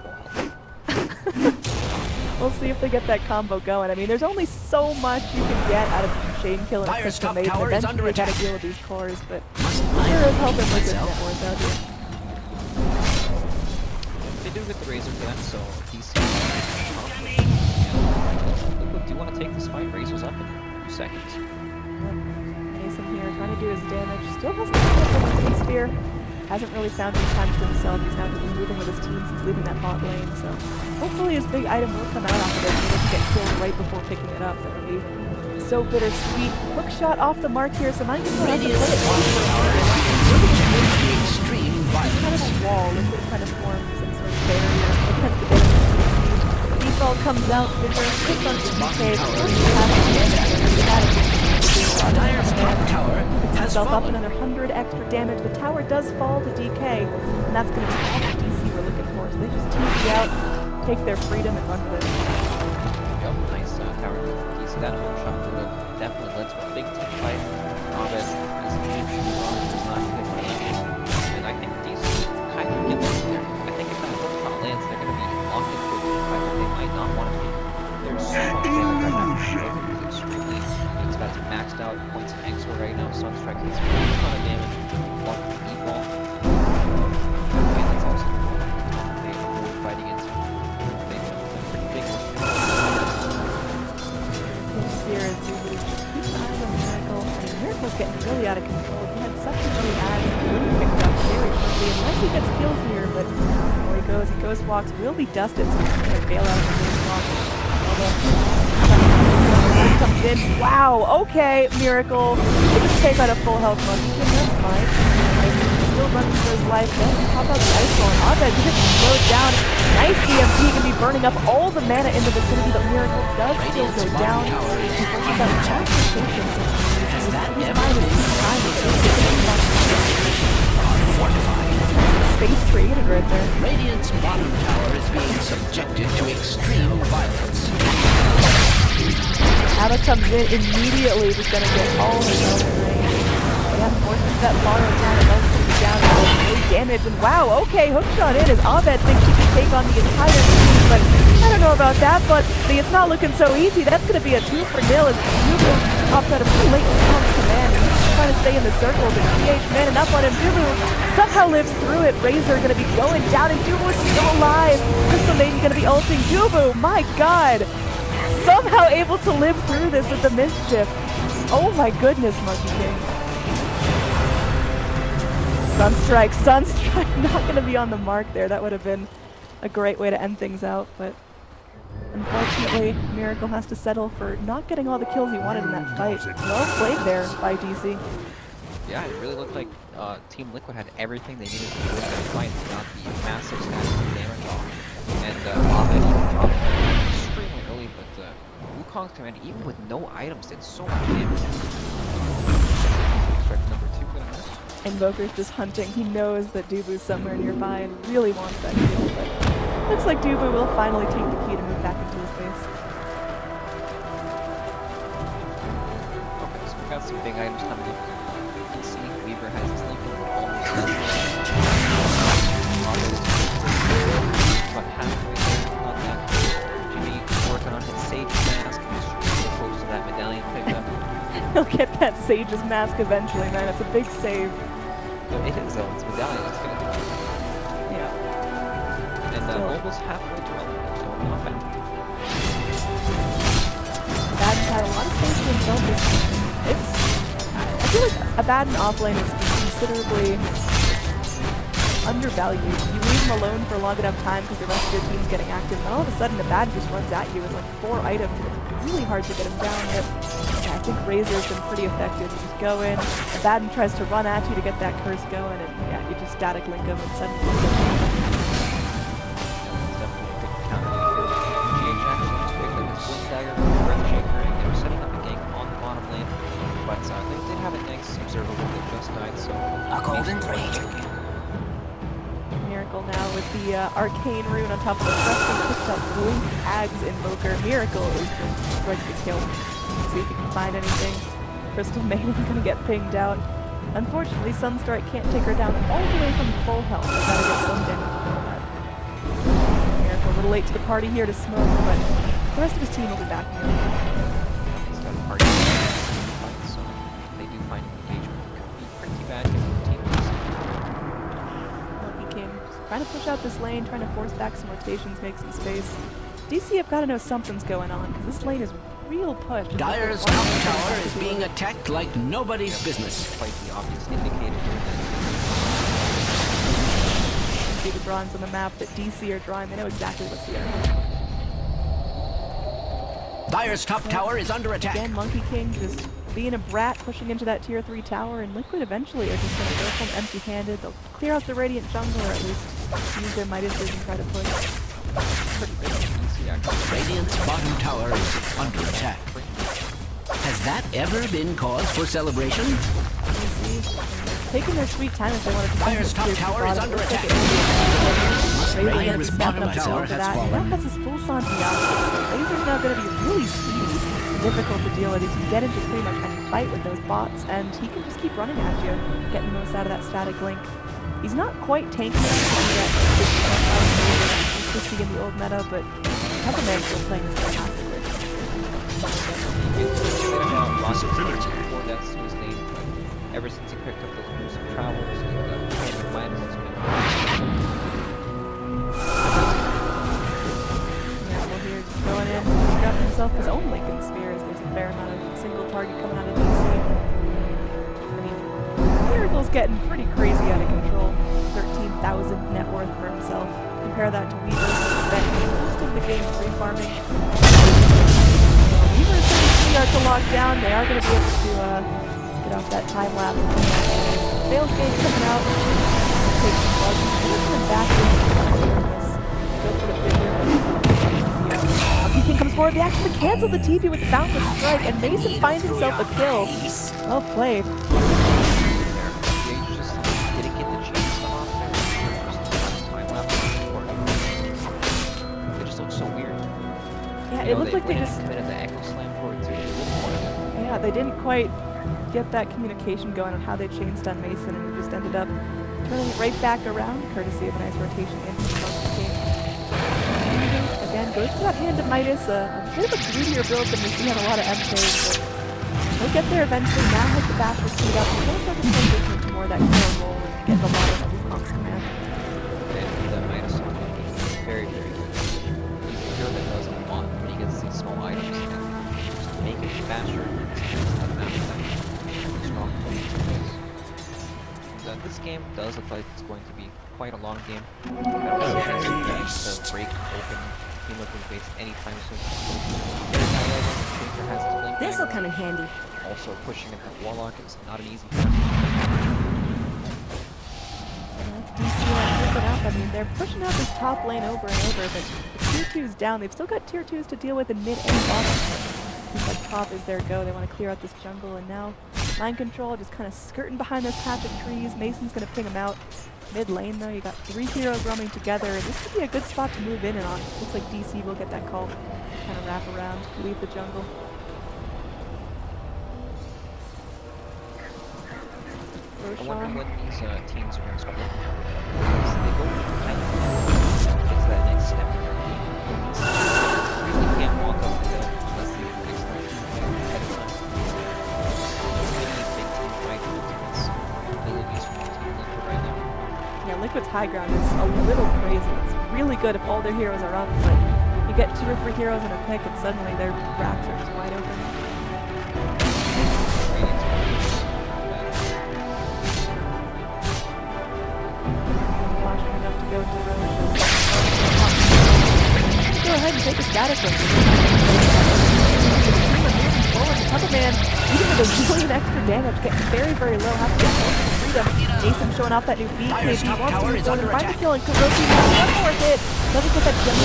We'll see if they get that combo going. I mean, there's only so much you can get out of Chain Kill and Dire's Crystal top Maiden. tower is under Eventually, you gotta attack. deal with these cores, but Must sure as helping with this myself. network out here. They do get the Razor for that, so DC. Liquid, do you want to take this fight? Razor's up in 2 seconds. Mason here trying to do his damage. Still has the Sphere. Hasn't really found any time to himself. He's now been moving with his team since leaving that bot lane, so hopefully his big item will come out off of this and he'll get killed right before picking it up. That would be so bittersweet. Hook shot off the mark here, so Mind Control has to play it Extreme kind of violence. a wall. Liquid kind of forms some sort of barrier against the damage. Default comes out, Vigor hits on the DK, Dire's top tower has himself up fallen. another 100 extra damage. The tower does fall to DK, and that's going to be all the DC we're looking for. So they just TP out, take their freedom, and run with it. Yep, nice tower. You see that whole shot would have definitely led to a big team fight. Ovid is huge, is not good for that. And I think DC kind of get them there. I think if that whole shot lands, they're going to be locked into a team fight that they might not want to be. There's so much damage right now. It's extremely. He's got some maxed out points of Exor right now. Sunstrike takes a ton of damage. Block the beat ball. And that's also they fighting against pretty big one. Here is Zulu. Keep an eye on Miracle. I mean, Miracle's getting really out of control. He had such a many ads really picked up very quickly, unless he gets killed here, but before he goes, Ghost Walks will be dusted, so he's going to bail out of the Ghost Walk. Comes in. Wow, okay, Miracle. They just take out a full health Monkey King, that's fine. Still running for his life. Then pop out the ice ball. Ovid gets slowed down. Nice EMP can be burning up all the mana in the vicinity, but Miracle does still go down. He pushes out transportation systems. His mind is too time. Space created right there. Radiant's bottom tower is being subjected to extreme violence. Ava comes in immediately, just gonna get all her health drained. Yeah, forces that borrow down and most of down and no damage. And wow, okay, hookshot in as Abed thinks she can take on the entire team, but I don't know about that, but it's not looking so easy. That's gonna be a 2 for nil as Dubu pops out a pretty late response command. He's trying to stay in the circle, but GH manning up on him. Dubu somehow lives through it. Razor gonna be going down, and Dubu is still alive. Crystal Maiden gonna be ulting Dubu. My god! Somehow able to live through this with the mischief. Oh my goodness, Monkey King. Sunstrike, not going to be on the mark there. That would have been a great way to end things out, but unfortunately, Miracle has to settle for not getting all the kills he wanted in that fight. Well played there by DC. Yeah, it really looked like Team Liquid had everything they needed to win that fight. They got the massive stats of damage off. And Abed even dropped extremely early, but Wukong's command, even with no items, did so much damage. Strike number 2 gonna miss. Invoker's just hunting. He knows that Dubu's somewhere nearby and really wants that kill, but looks like Dubu will finally take the key to move back into his base. Okay, so we got some big items coming in. DC, Weaver has his link almost done. About halfway there on that. Jimmy working on his Sage mask. He's really close to that medallion pickup. He'll get that Sage's mask eventually, man. It's a big save. It is though, it's medallion, it's gonna do it. Yeah. And Still. almost halfway to it, so not bad. Abaddon's had a lot of space to himself this season. I feel like Abaddon offlane is considerably undervalued. You leave them alone for a long enough time because the rest of your team's getting active, and all of a sudden Abaddon just runs at you with like 4 items, and it's really hard to get him down. But yeah, I think Razor's been pretty effective. You just go in, Abaddon tries to run at you to get that curse going, and yeah, you just static link him and suddenly It's definitely a good counter here. GH actually just picked up his Blink Dagger, Breath Shaker, and they were setting up a gank on the bottom lane, but they did have a nice observable that just died, so... A golden thread. Miracle now with the arcane rune on top of the crest and picks up Blink Ag's Invoker. Miracle is just ready to kill. See if he can find anything. Crystal Maiden's gonna get pinged out. Unfortunately, Sunstrike can't take her down all the way from full health. I gotta get some damage before that. Miracle a little late to the party here to smoke, but the rest of his team will be back. He's got a party fight, so if they do find an engagement, it could be pretty bad for the team. Trying to push out this lane, trying to force back some rotations, make some space. DC have got to know something's going on, because this lane is real push. Dire's top tower is being attacked like nobody's business. Quite the obvious indicator here that see the drawings on the map that DC are drawing. They know exactly what's here. Dire's top tower is under attack. Again, Monkey King just being a brat, pushing into that tier 3 tower, and Liquid eventually are just going to go from empty-handed. They'll clear out the Radiant jungle, or at least use their Midases and try to push. Pretty good. Radiant's bottom tower is under attack. Has that ever been cause for celebration? Taking their sweet time if they want to Dire's top tower is under attack. Razor's bottom tower has fallen. Now has his full Santiago. Razor's now going to be really speedy and difficult to deal with. He can get into pretty much any fight with those bots, and he can just keep running at you, getting the most out of that static link. He's not quite tanky yet. He's to see in the old meta, but Kiev Major still playing this fantastically. Before that's his name, but ever since he picked up those gruesome travels and Kiev Major has been here just going in, he's got himself his own Lincoln Spears. There's a fair amount of single target coming out of DC. I mean, Miracle's getting pretty crazy out of control. 13,000 net worth for himself. Compare that to Weaver, who spent most of the game free farming. Weaver's going to lock down. They are going to be able to get off that time lapse. Failed game coming out. Take some bugs. Coming back in. Go for the figure. Monkey King comes forward. They actually cancel the TP with the Boundless Strike, and Mason finds himself a kill. Well played. It looked like they just... Yeah, they didn't quite get that communication going on how they chain stun Mason, and just ended up turning it right back around, courtesy of a nice rotation into the Monkey King. Again, goes for that Hand of Midas, a bit of a greedier build than we see on a lot of MKs, but he'll get there eventually. Now has the Basher speed up, and he'll start to transition into more of that kill roll and get the lot of Wukong's command. And that Midas is very, very good. He's a hero that does a lot when he gets these small items and just make it faster and strong. And this game does look like it's going to be quite a long game. I don't see any chance to break open Team Liquid base anytime soon. This'll come in handy. Also, pushing at that Warlock is not an easy task. I mean, they're pushing out this top lane over and over, but the tier 2's down. They've still got tier 2s to deal with in mid and bottom. Looks like top is their go. They want to clear out this jungle, and now Mind Control just kind of skirting behind this patch of trees. Mason's going to ping him out. Mid lane, though, you got 3 heroes roaming together, and this could be a good spot to move in and on. Looks like DC will get that call. Kind of wrap around, leave the jungle. I wonder when these teams are going to start looking at it. They go kind of get to that next step. You really can't walk up the hill unless they next time ahead of time. Many big teams right to its abilities from Team Liquid right now. Yeah, Liquid's high ground is a little crazy. It's really good if all their heroes are up, but you get 2 or 3 heroes in a pick and suddenly their racks are just wide open. go to Roche. Go ahead and take a static one. Puppet Man, even with a million extra damage, getting very, very low, has to get more freedom. Mason showing off that new BKB, wants to move forward and find the kill, and Kuroki now one more hit. Doesn't get that jump.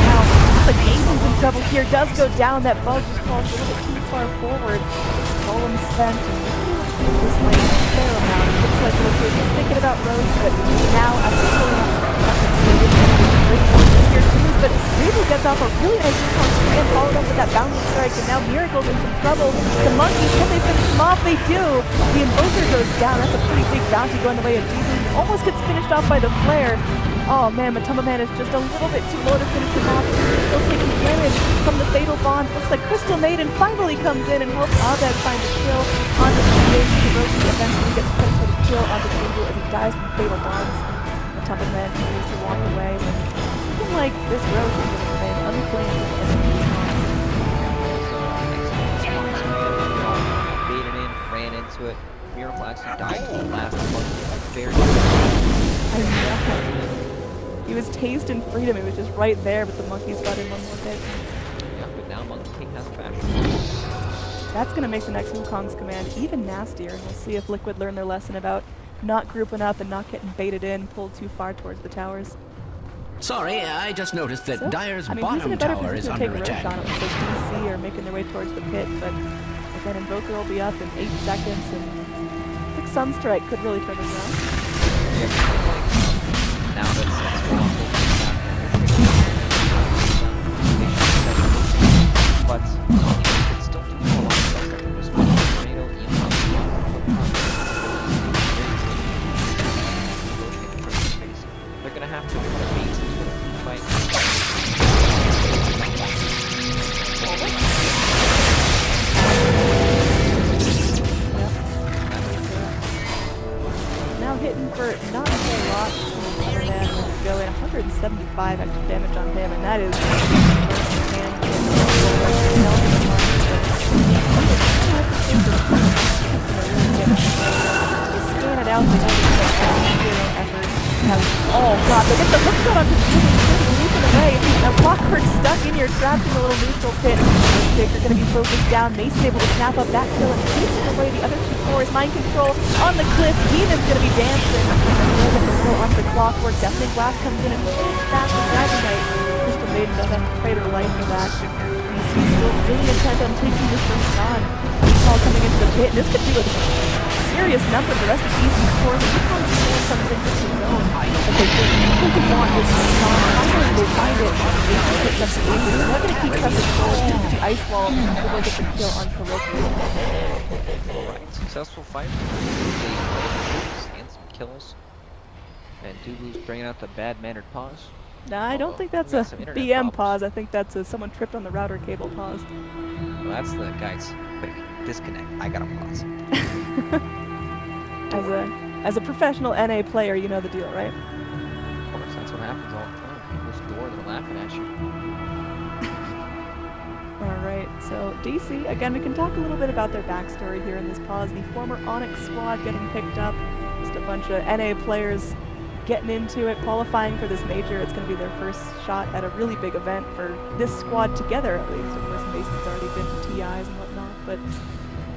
Now, but Mason's in trouble here, does go down. That bug just falls a little bit too far forward. Golem spent, and this lane a fair amount. It looks like Liquid is thinking about Rose, but now after pulling up here too, but Weevil gets off a really nice response and followed up with that bounding strike, and now Miracle's in some trouble. The monkeys, can they finish him off? They do! The Invoker goes down. That's a pretty big bounty going the way of Deezy. Almost gets finished off by the flare. Oh man, Matumba Man is just a little bit too low to finish him off. He's still taking damage from the Fatal Bonds. Looks like Crystal Maiden finally comes in and helps Abed find a kill onto the GH. Hiroshi eventually gets credit for the kill onto Angel as he dies from Fatal Bonds. Matumba Man continues to walk away. Looking like this road is going to remain unplanned with enemy response. Baited in, ran into it. Miracle actually died to the last monkey. Very I know. He was tased in freedom. It was just right there, but the monkeys got in one more hit. yeah, but now Monkey King has fashion. That's going to make the next Wukong's command even nastier, and we'll see if Liquid learn their lesson about not grouping up and not getting baited in, pulled too far towards the towers. Sorry, I just noticed that So, Dire's I mean, he's in bottom a better tower is position to take under a roach attack. on it. So DC are making their way towards the pit, but again, Invoker will be up in 8 seconds, and I think Sunstrike could really turn this around. Now that it's well, but you could still do a lot of stuff that can just tornado they're gonna have to put a bait into the fight. Now hitting for not a whole lot. Other man will go in 175 extra damage on him, and that is scan it out. Zero effort. Oh god, they get the hook shot onto leaping away. Now Clockwork stuck in here, trapped in a little neutral pit. They're going to be focused down. Mason able to snap up that kill and chasing away the other two cores. Mind control on the cliff. Demon's going to be dancing. And the control onto the Clockwork. Definitely Blast comes in and pulls back the Dragon Knight. Crystal Maiden does have to fight her life for that. DC still really intent on taking this first on. Call coming into the pit, and this could do a serious number. The rest of DC's cores, and Wukong's still comes into his zone. But they really want this on. Finally, they find it. DC picks up the ace. They're going to keep pressing forward into the ice wall to go get the kill on Kuroki. Alright, successful fight. And some kills. And Dubu's bringing out the bad-mannered pause. Nah, I don't think that's we a got some internet BM problems. pause. I think that's a someone tripped on the router cable pause. Well, that's the guys. Quick, disconnect. I gotta pause. As a professional NA player, you know the deal, right? Of course, that's what happens all the time. People's door, they're laughing at you. Alright, so DC, again, we can talk a little bit about their backstory here in this pause. The former Onyx squad getting picked up, just a bunch of NA players getting into it, qualifying for this major. It's going to be their first shot at a really big event for this squad together, at least. Of course, Mason's already been to TIs and whatnot, but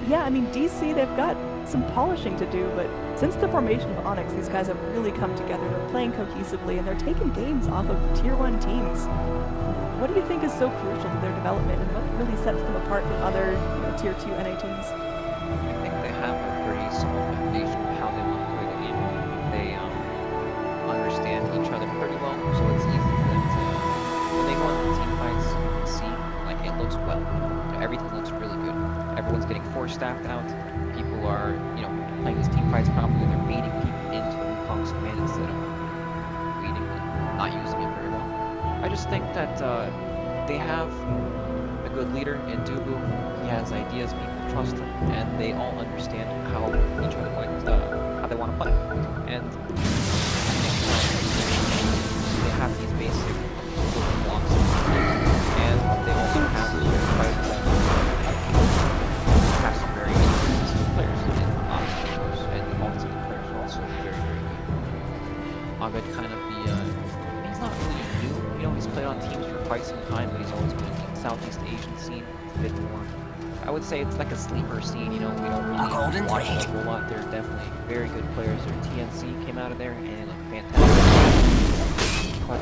yeah, I mean, DC, they've got some polishing to do, but since the formation of Onyx, these guys have really come together. They're playing cohesively, and they're taking games off of Tier 1 teams. What do you think is so crucial to their development, and what really sets them apart from other Tier 2 NA teams? I think they have a pretty solid foundation of how they want to play the game. They understand each other pretty well, so it's easy for them to, when they go into team fights, see, like, it looks well. Everything looks really good. Everyone's getting force-staffed out. People are, playing these team fights properly. They're baiting people into the Wukong's command instead of baiting them, not using it very well. I just think that they have a good leader in Dubu. He has ideas, people trust him, and they all understand how each other how they want to play. And I think they have these basic building blocks, and they also have some very interesting players in Onyx, of course, and the multi players are also very, very good. Abed kind of the, he's not really new, you know, he's played on teams for quite some time, but he's always been in the Southeast Asian scene. It's a bit more, I would say it's like a sleeper scene, you know, we don't really watch them a whole lot. They're definitely very good players. Their TNC came out of there, and they look fantastic. But,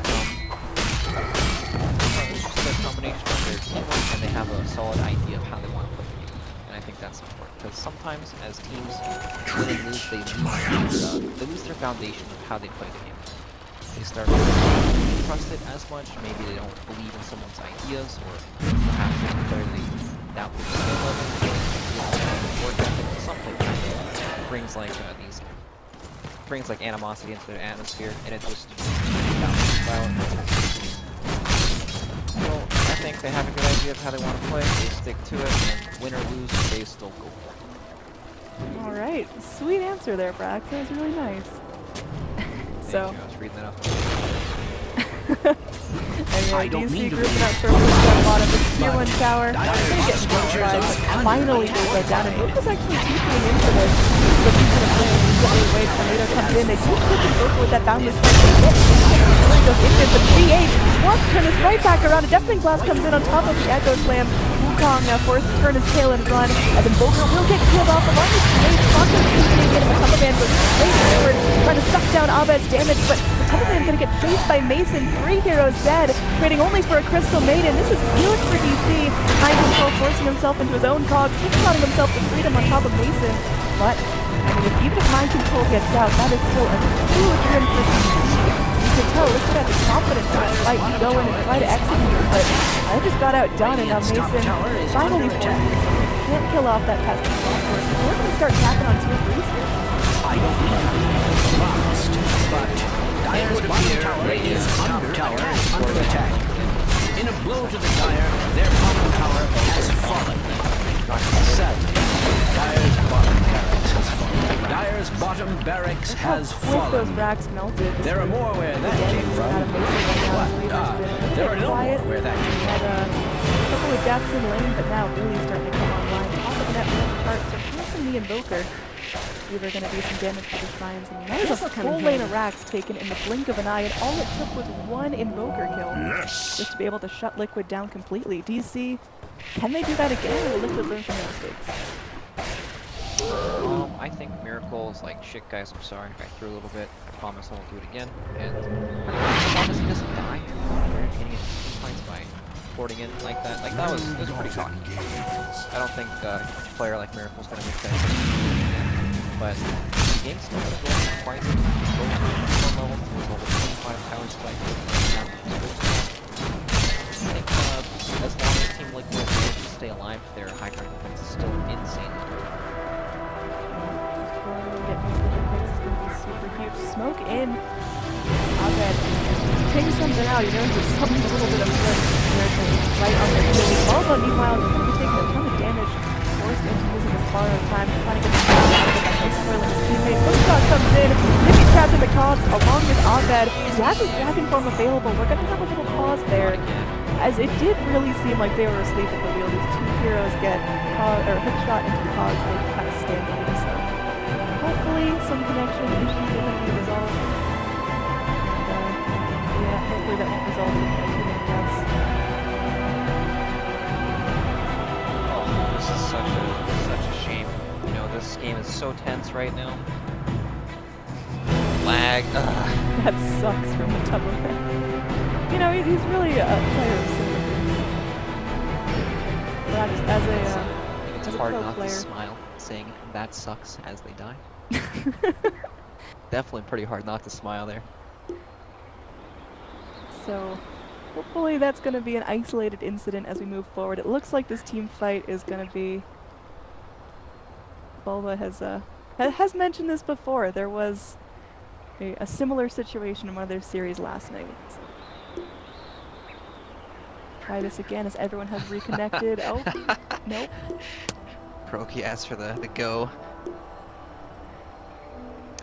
it's just a combination of their teamwork, and they have a solid idea of how they want to play the game. And I think that's important, because sometimes as teams win and lose, they lose their foundation of how they play the game. They start to trust it as much, maybe they don't believe in someone's ideas, or perhaps there's a player they doubt their skill level, or work ethic, something that brings like animosity into their atmosphere, and it just so I think they have a good idea of how they want to play, they stick to it, and win or lose, they still go for it. Alright, sweet answer there, Brax. That was really nice. So, I was reading that off. anyway, DC grouping up for the bottom of the tier 1 tower. They're gonna get notified, but finally they go down, and Luke was actually deeply into this. But he's gonna play and immediately wait. Tornado comes in, they do quick and vocal with that boundless strength. He goes into but GH wants to turn this right back around. A deafening blast comes in on top of the Echo Slam. Wukong forced to turn his tail and run, as Invoker will get killed off along with GH. Fokker is continuing in, and the Tumbleman goes straight forward, trying to suck down Abed's damage, but the Tumbleman's gonna get chased by Mason. 3 heroes dead, trading only for a Crystal Maiden. This is huge for DC. Mind Control forcing himself into his own cogs, slotting himself to freedom on top of Mason. But, I mean, even if Mind Control gets out, that is still a huge win for DC. You can tell, look at the confidence in the fight to go in and try to execute, but I just got outdone, and now Mason finally can't kill off that pesky software. So we're going to start tapping on tier 3s here. I don't mean to be lost, but Dire's bottom tower is under attack. In a blow to the Dire, their bottom tower has fallen. Sadly, Dire's bottom barracks has fallen. Dire's bottom barracks has With those fallen. racks melted. There are more where that came from. There are no more where that came from. Had a couple of deaths in lane, but now really starting to come online. Top of the net chart, so passing the Invoker. Either going to do some damage to the Shrines. I mean, that was a full lane of racks taken in the blink of an eye, and all it took was 1 Invoker kill. Yes. Just to be able to shut Liquid down completely. DC, can they do that again, or will Liquid learn from their mistakes? I think Miracle is like, shit guys, I'm sorry if I threw a little bit, I promise I won't do it again, and as long as he doesn't die, we're getting into fights by porting in like that, that was pretty cocky. I don't think a player like Miracle's gonna make that, but the game's still gonna go quite some level, with over 25 power spike. I think as long as Team Liquid manages to stay alive, their high ground defense is still insane. Super huge. Smoke in. Abed. Ping something out. You know, there's something a little bit of flip right on their heels. Volvo, meanwhile, is going to be taking a ton of damage. Forced into using his borrowed time, trying to get the ball out of it by spoiling his teammates. Hookshot comes in. Nippy trapped in the cogs along with Abed. He has his Dragon Form available. We're going to have a little pause there, as it did really seem like they were asleep at the wheel. These 2 heroes get hookshot into the cogs, and they kind of stand there. So hopefully some connection issues are going to be resolved. And, yeah, hopefully that won't result in too many deaths. Oh, this is such a shame. You know, this game is so tense right now. Lag. Ugh. That sucks from the top of it. You know, he's really a player of sympathy. Perhaps as It's a hard pro not player. to smile saying that sucks as they die. Definitely pretty hard not to smile there. So, hopefully that's going to be an isolated incident as we move forward. It looks like this team fight is going to be... Bulba has mentioned this before. There was a similar situation in one of their series last night. Try this again as everyone has reconnected. Oh, nope. Proki asks for the go.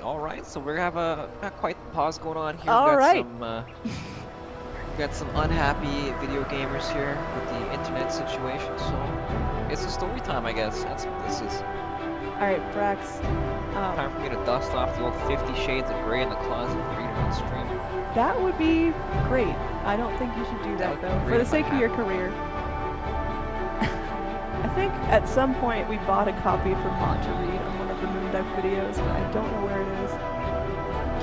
Alright, so we're gonna have got quite the pause going on here. We've got some unhappy video gamers here with the internet situation, so it's a story time, I guess. That's what this is. Alright, Brax. Time for me to dust off the old 50 Shades of Grey in the closet and read it on stream. That would be great. I don't think you should do That that, would be though, for great the if I sake of your had. career. I think at some point we bought a copy for Mont to read on one of the Moonduck videos, but I don't know where it is.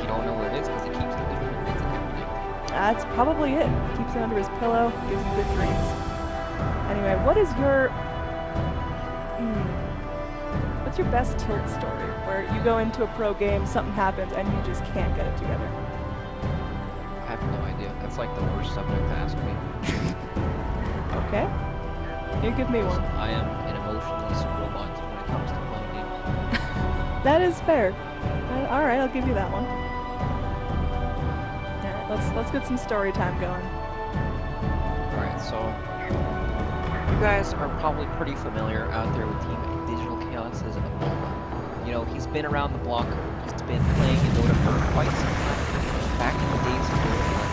You don't know where it is because he keeps it with him and reads it every night. That's probably it. Keeps it under his pillow, gives him good dreams. Anyway, what's your best tilt story where you go into a pro game, something happens, and you just can't get it together? I have no idea. That's like the worst subject to ask me. Okay. You give me one. I am an emotionless robot when it comes to playing games. That is fair. Alright, I'll give you that one. Alright, let's get some story time going. Alright, so you guys are probably pretty familiar out there with Team Digital Chaos as a Bulba. You know, he's been around the block, he's been playing in Dota for quite some time. Back in the days of Dota 1,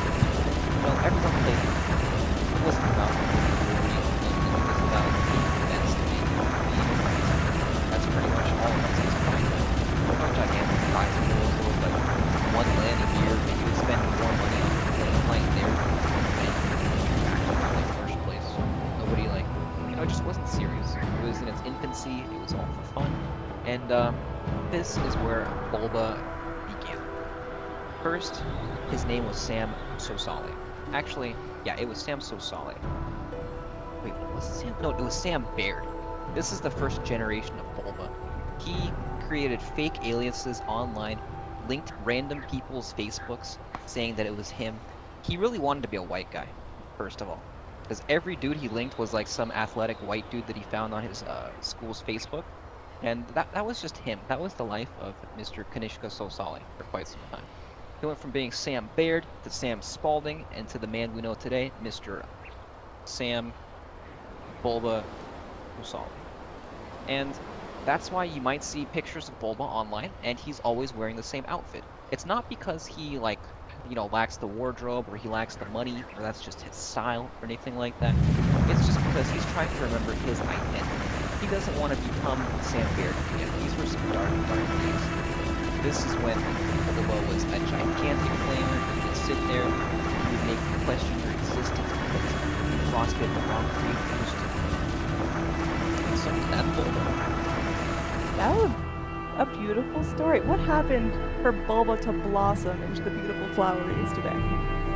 you know, everyone played him. It wasn't about glory, it was about being events to make That's pretty much all of us as playing them. No gigantic prize pools, there was like one land a year, and you would spend more money on playing there than you actually got like first place. Nobody like, you know, it just wasn't serious. It was in its infancy, it was all for fun. And this is where Bulba began. First, his name was Sam Sosale. Actually, yeah, it was Sam Sosale. Wait, was it Sam? No, it was Sam Baird. This is the first generation of Bulba. He created fake aliases online, linked random people's Facebooks, saying that it was him. He really wanted to be a white guy, first of all. Because every dude he linked was like some athletic white dude that he found on his school's Facebook. And that was just him. That was the life of Mr. Kanishka Sosale for quite some time. He went from being Sam Baird to Sam Spalding, and to the man we know today, Mr. Sam Bulba Sosale. And that's why you might see pictures of Bulba online, and he's always wearing the same outfit. It's not because he, like, you know, lacks the wardrobe, or he lacks the money, or that's just his style, or anything like that. It's just because he's trying to remember his identity. He doesn't want to become Sam Baird again. These were some dark, dark days. This is when Bulba was a gigantic flamer. He would sit there, he would make you question your existence because you frostbit the wrong cream boost. And so that Bulba. That was a beautiful story. What happened for Bulba to blossom into the beautiful flower he is today?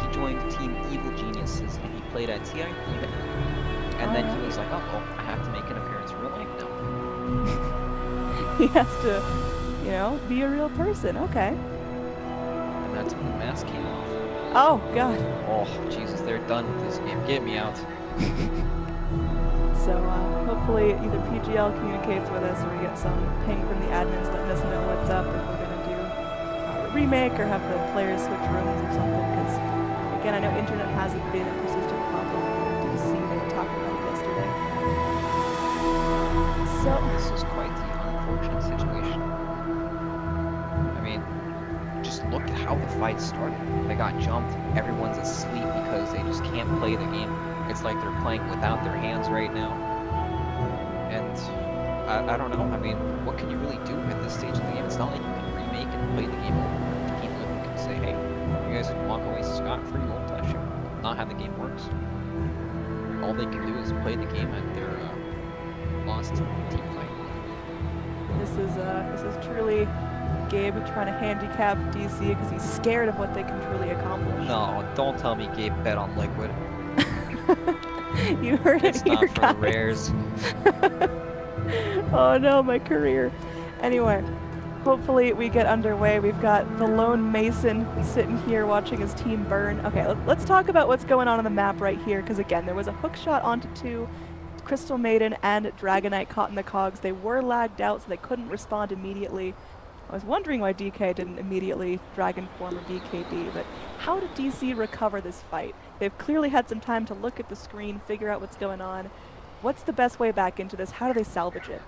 He joined Team Evil Geniuses and he played at TI Even. And then he was like, oh, well, I have to make an appearance in real life now. He has to, you know, be a real person. Okay. And that's when the mask came off. Oh, God. Oh, Jesus, they're done with this game. Get me out. So, hopefully either PGL communicates with us or we get some ping from the admins letting us know what's up, if we're going to do a remake or have the players switch rooms or something, because, again, I know internet hasn't been a persistent problem for DC. They were talking about it yesterday. So, This is quite the unfortunate situation. I mean, just look at how the fight started. They got jumped, everyone's asleep because they just can't play the game. It's like they're playing without their hands right now. And I don't know, I mean, what can you really do at this stage of the game? It's not like you can remake and play the game over. People can say, hey, you guys can walk away scot-free, won't touch it. Not how the game works. All they can do is play the game at their lost team fight. this is truly Gabe trying to handicap DC because he's scared of what they can truly accomplish. No, don't tell me Gabe bet on Liquid. You heard It's it here, not for the guys. rares. Oh no, my career. Anyway, hopefully we get underway. We've got the lone Mason sitting here watching his team burn. Okay, let's talk about what's going on the map right here, because again, there was a hook shot onto two. Crystal Maiden and Dragonite caught in the cogs. They were lagged out, so they couldn't respond immediately. I was wondering why DK didn't immediately Dragon Form or BKB, but how did DC recover this fight? They've clearly had some time to look at the screen, figure out what's going on. What's the best way back into this? How do they salvage it?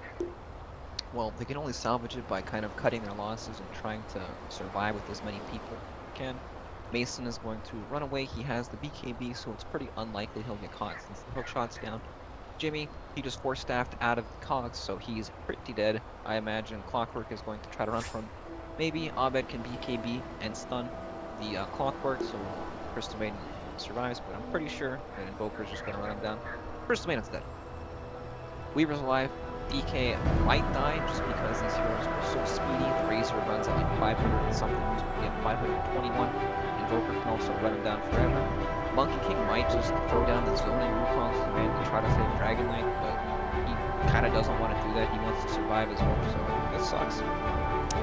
Well, they can only salvage it by kind of cutting their losses and trying to survive with as many people as they can. Mason is going to run away. He has the BKB, so it's pretty unlikely he'll get caught since the hook shot's down. Jimmy, he just force-staffed out of the cogs, so he's pretty dead. I imagine Clockwork is going to try to run from him. Maybe Abed can BKB and stun the Clockwork, so Crystal Maiden survives, but I'm pretty sure that Invoker's just going to run him down. Crystal Maiden's dead. Weaver's alive. DK might die just because these heroes are so speedy. The Razor runs at like 500 and something, yeah, 521. Invoker can also run him down forever. Monkey King might just throw down the zoning Wukong's command and try to save Dragon Knight, but he kind of doesn't want to do that. He wants to survive as well, so that sucks.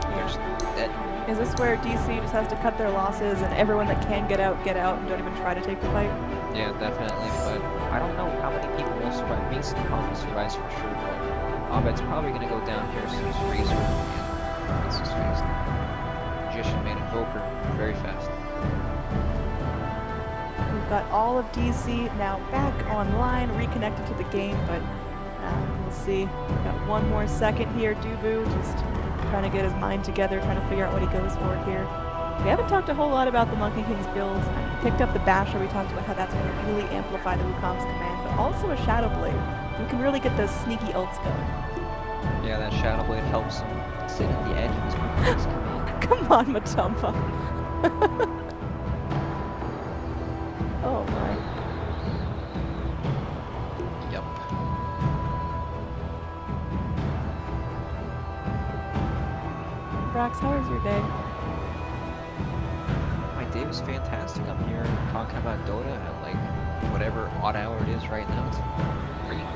They're just dead. Is this where DC just has to cut their losses and everyone that can get out, and don't even try to take the fight? Yeah, definitely, but I don't know how many people will survive. Mason probably survives for sure, but Abed's probably going to go down here since Razor and this is fast. Magician made Invoker very fast. We've got all of DC now back online, reconnected to the game, but we'll see. We've got one more second here. Dubu just trying to get his mind together, trying to figure out what he goes for here. We haven't talked a whole lot about the Monkey King's builds. We picked up the Basher, we talked about how that's going to really amplify the Wukong's command, but also a Shadow Blade, who can really get those sneaky ults going. Yeah, that Shadow Blade helps him sit at the edge of his Wukong's command. Come on, Matumba. Oh my. Yep. Brax, how was your day? My day was fantastic. I'm here talking about Dota at like whatever odd hour it is right now. It's great.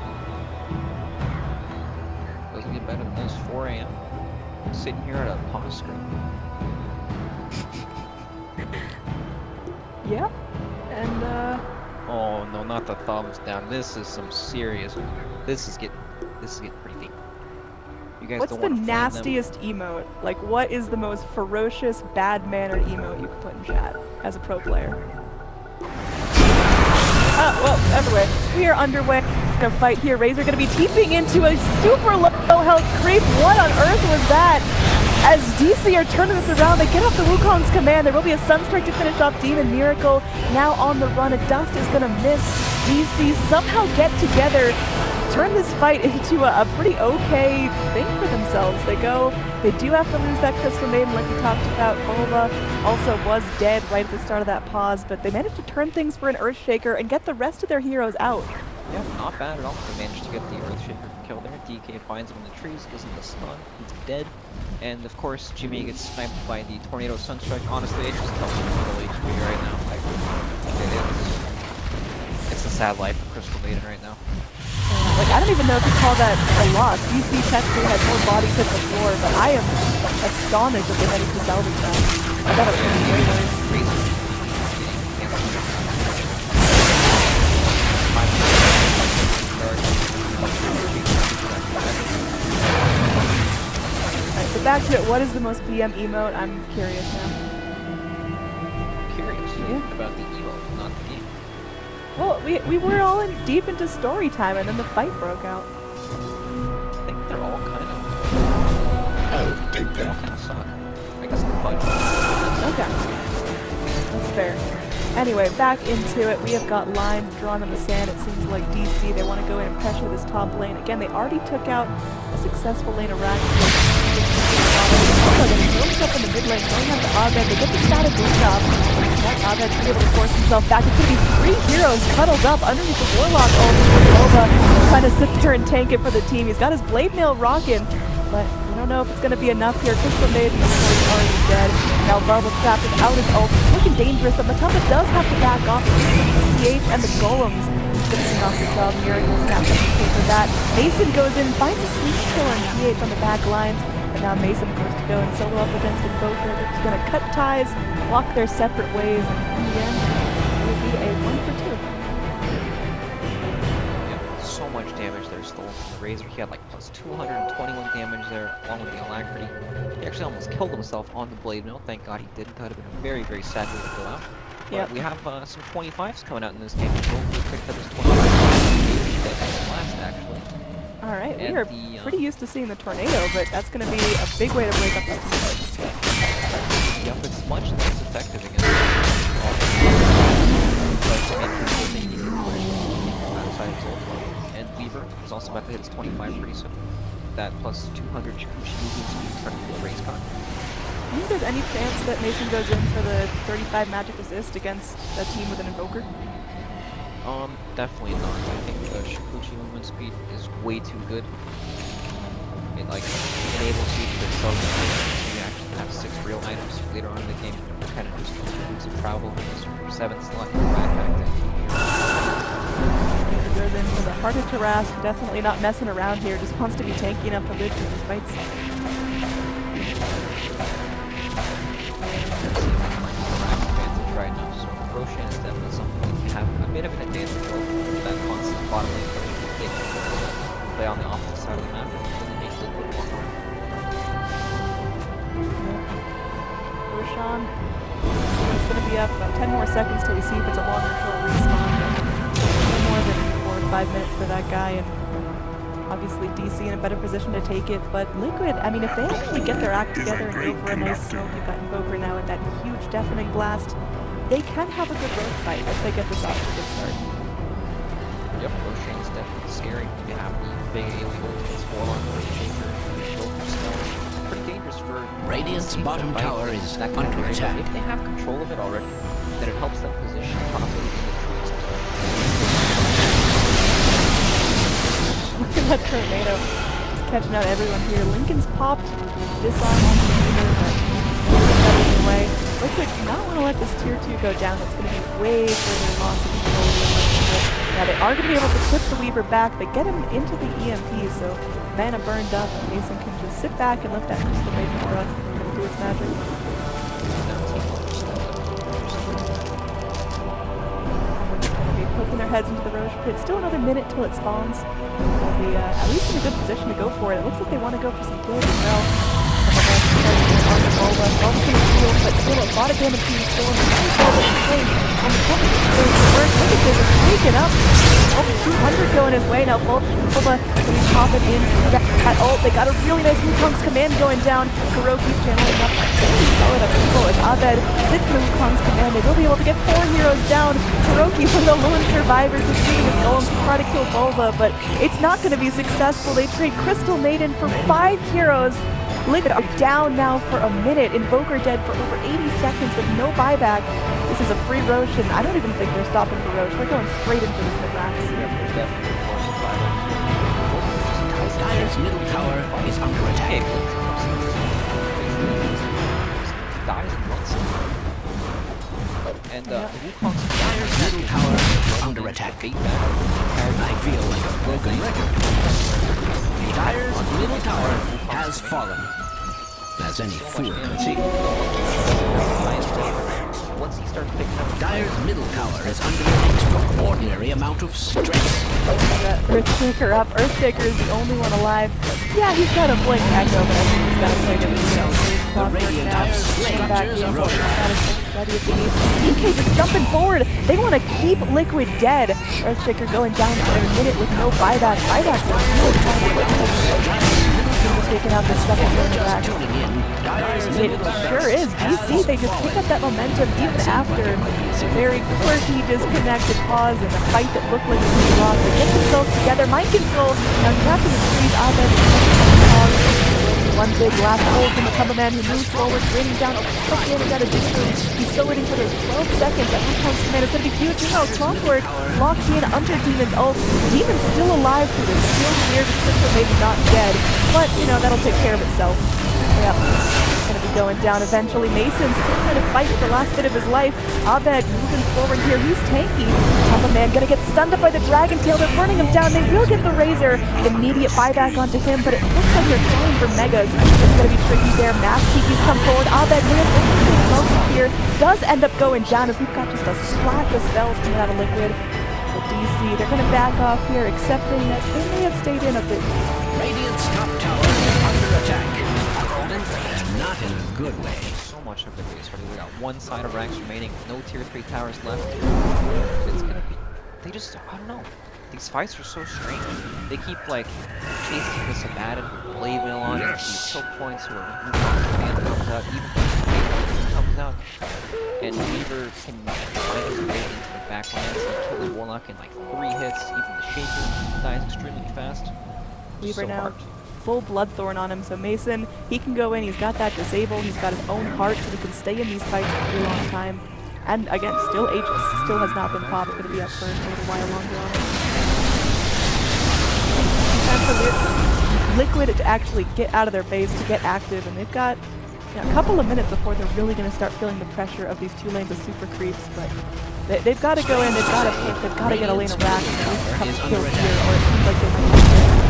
Doesn't get better than this. 4 a.m. Sitting here at a pause screen. Yeah. And Oh no, not the thumbs down. This is some serious. This is getting pretty deep. You guys what's don't the want to flame them. nastiest emote? Like, what is the most ferocious, bad-mannered emote you could put in chat as a pro player? Well, everywhere. We are underway in a fight here. Razor gonna be teeping into a super low health creep. What on earth was that? As DC are turning this around, they get off the Wukong's command. There will be a Sunstrike to finish off Demon Miracle. Now on the run, a Dust is gonna miss. DC somehow get together, turn this fight into a pretty okay thing for themselves. They do have to lose that Crystal Maiden like we talked about. Volva also was dead right at the start of that pause, but they managed to turn things for an Earthshaker and get the rest of their heroes out. Yeah, not bad at all. They managed to get the Earthshaker kill there. DK finds him in the trees, gives him the stun, he's dead. And of course, Jimmy gets sniped by the Tornado Sunstrike. Honestly, it just tells me little HP right now. It's a sad life for Crystal Maiden right now. Like, I don't even know if you call that a loss. DC technically has more bodies hit the floor, but I am astonished that they managed to salvage that. I thought it was way worse. Alright, so back to it. What is the most BM emote? I'm curious now. Curious Yeah. about the emote, not the game. Well, we were all in deep into story time, and then the fight broke out. I think they're all kind of. I'll take They all that. kind of suck. I guess the budget. Okay. That's fair. Anyway, back into it. We have got lines drawn in the sand. It seems like DC, they want to go in and pressure this top lane. Again, they already took out a successful lane of Rack. Oh, they throw himself in the mid lane, going on to Abed. They get the static boost off. Abed be able to force himself back. It's going to be 3 heroes cuddled up underneath the Warlock ult. Nova trying to sit there and tank it for the team. He's got his blade mail rocking, but we don't know if it's going to be enough here. Crystal Maiden is already dead. Now Velvet trapped without his ult. It's looking dangerous, but Matumba does have to back off. PH and the Golems finishing off the job. Miracle snaps up the for that. Mason goes in, finds a sweet kill on PH on the back lines. And now Mason goes to go and solo up against Invoker. They're just going to cut ties, walk their separate ways, and in the end, it will be a 1 for 2. Yeah, so much damage there stolen from the Razor. He had like plus 221 damage there, along with the Alacrity. He actually almost killed himself on the Blade Mill. Thank God he didn't. That would have been a very, very sad way to go out. But Yep. we have some 25s coming out in this game. Hopefully picked up his 25 that was last, actually. All right, we And are the, pretty used to seeing the tornado, but that's going to be a big way to break up this team. Yep, it's much less effective against but and Weaver 25 pretty soon. That plus 200 movement speed turning into a race car. Do you think there's any chance that Mason goes in for the 35 magic resist against a team with an invoker? Definitely not. I think the Shikuchi movement speed is way too good. It like enables you to accelerate so you actually have 6 real items later on in the game. Kind of just moves of travel with this 7 slot in your backpack to Mason goes in for the harder to Rask, definitely not messing around here, just wants to be tanky enough to live through these fights. advantage right now, so Roshan is definitely something you have a bit of an advantage over that constant bottom lane push. They can play on the opposite side of the map and really make Liquid walk around. Roshan, it's going to be up about 10 more seconds till we see if it's a long or short respawn, but no more than 4 or 5 minutes for that guy, and obviously DC in a better position to take it, but Liquid, I mean, if they actually get their act together and go for a nice smoke, you've got Invoker now with that huge deafening blast, they can have a good road fight if they get this off to a good start. Yep, Roshan is definitely scary. You have the big alien ultimates, Warlock, Shaker, Joker spell. It's pretty dangerous for Radiant's DC bottom to fight tower in is that kind of under area, but attack. if they have control of it already, then it helps them position properly in the trees. Look at that tornado. Just catching out everyone here. Lincoln's popped, disarm on the leader, but stepping away. Liquid do not want to let this tier 2 go down. It's going to be way further loss of control than Liquid. Now they are going to be able to clip the Weaver back, but get him into the EMP, so mana burned up, and Mason can just sit back and let that Crystal Major truck do its magic. Poking their heads into the Roche pit. Still another minute till it spawns. They'll be at least in a good position to go for it. It looks like they want to go for some kills as well. On the Volva. Volva's going to heal, but still a lot of damage being stolen. Volva in place. On the corner, the work. Look at this. It's taken up. Over 200 going his way now. Volva is popping in at ult. They got a really nice Wukong's command going down. Kuroki's channeling up. Really solid up people as Abed sits in the Wukong's command. They will be able to get 4 heroes down. Kuroki, one of the lone survivors, is shooting his golems to try to kill Volva, but it's not going to be successful. They trade Crystal Maiden for 5 heroes. Liquid are down now for a minute. Invoker dead for over 80 seconds with no buyback. This is a free Roche, and I don't even think they're stopping for Roche. They're going straight into this mid-max. Dire's middle tower is under attack. Dies in 1 second. And Wukong's Dire's middle tower is under attack. I feel like a broken record. Dire's middle tower has fallen, as any fool can see. Once he starts picking up Dire's middle tower is under an extraordinary amount of stress. Got Earthshaker up. Earthshaker is the only one alive. Yeah, he's got a blink echo, but I think he's got a blink of himself. The Radiant have structures of DK just jumping forward. They want to keep Liquid dead. Earthshaker going down for a minute with no buyback. Buybacks are really trying taking out the second running back. It sure is. DC, they just pick up that momentum even after very quirky, disconnected pause in a fight that looked like it was lost. They get themselves together. Mind control. Now trapped in the trees. Abed. One big last hold from the Tumble Man who moves forward, raining down. Oh, he got a distance. He's still waiting for those 12 seconds. That Wukong's command is going to be huge. No, Clockwork locked in under Demon's ult. Demon's still alive through this. Still weird. Crystal maybe not dead. But, you know, that'll take care of itself. Yep. It's going to be going down eventually. Mason's still trying to fight for the last bit of his life. Abed moving forward here. He's tanky. Tumble Man going to get stunned up by the Dragon Tail. They're burning him down. They will get the Razor. Immediate buyback onto him, but it looks like they're going for Megas. It's going to be tricky there. Mass Tiki's come forward. Abed here does end up going down as we've got just a splash of spells coming out of Liquid. So DC, they're going to back off here, accepting that they may have stayed in a bit. Radiant's top tower is under attack. Not in a good way. so much of the race already. We got 1 side of ranks remaining, no tier 3 towers left. It's gonna be, they just, I don't know. These fights are so strange. They keep like chasing this Abaddon with Blade Mail on it, these choke points where Wukong's command comes out, even comes out, and Weaver can find his way into the backlands and kill the Warlock in like 3 hits. Even the Shaker dies extremely fast. Weaver so now. hard. Full Bloodthorn on him, so Mason, he can go in, he's got that disable, he's got his own heart, so he can stay in these fights for a really long time. And again, still Aegis, still has not been popped, going to be up for a little while longer on it. Time for Liquid to actually get out of their base, to get active, and they've got a couple of minutes before they're really going to start feeling the pressure of these 2 lanes of super creeps, but they've got to go in, they've got to pick, they've got to get a lane of rack and at least a couple kills here, or it seems like they might lose it.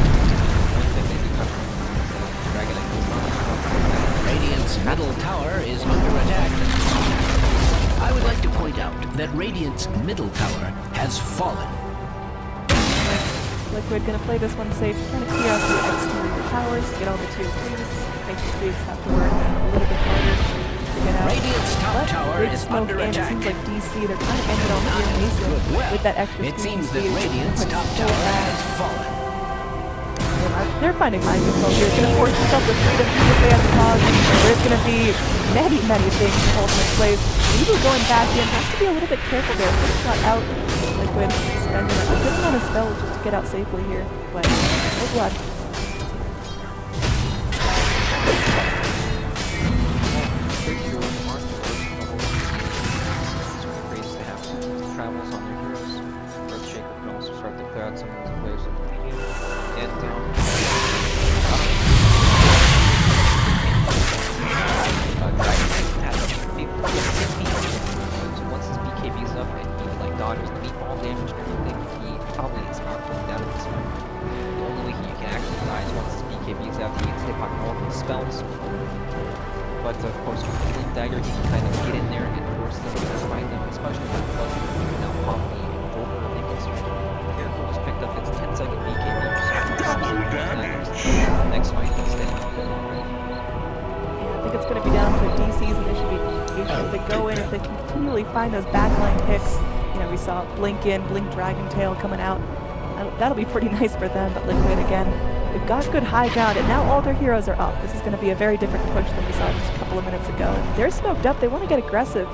Radiant's middle tower is under attack. I would like to point out that Radiant's middle tower has fallen. Liquid gonna play this one safe, trying to clear out the exterior towers, get all the tier 3s, make the creeps have to work a little bit harder to get out. Radiant's top Let tower Big is Smoke under in. It attack. seems like DC, they're trying to end it on here Mason Well, with that extra it speed seems and that speed. Radiant's It's top so tower bad. has fallen. They're finding mind control here. It's gonna force himself to freedom because they have the cause. There's gonna be many things to hold him in place. Weaver going back in, has to be a little bit careful there. First shot out, Liquid spending a good amount of spells just to get out safely here, but no blood. Travels on their heroes. Earthshaker can also start to clear out some of these players in the medium. And so once his BKB's up and he like dodges the meatball damage and everything, he probably is not going down at this point. The only way he can actually die is once his BKB's out, he gets hit by all of his spells. But of course with the Flint Dagger he can kind of get in there and force them to fight them, especially with Blood now popping and Volker and Nichols. Careful just picked up its 10-second BKB. Next fight he's staying on. I think it's going to be down to DC's initiative. If they go in, if they can continually find those backline picks. You know, we saw Blink in, Blink Dragon Tail coming out. That'll be pretty nice for them, but Liquid again, they've got good high ground, and now all their heroes are up. This is going to be a very different push than we saw just a couple of minutes ago. They're smoked up. They want to get aggressive.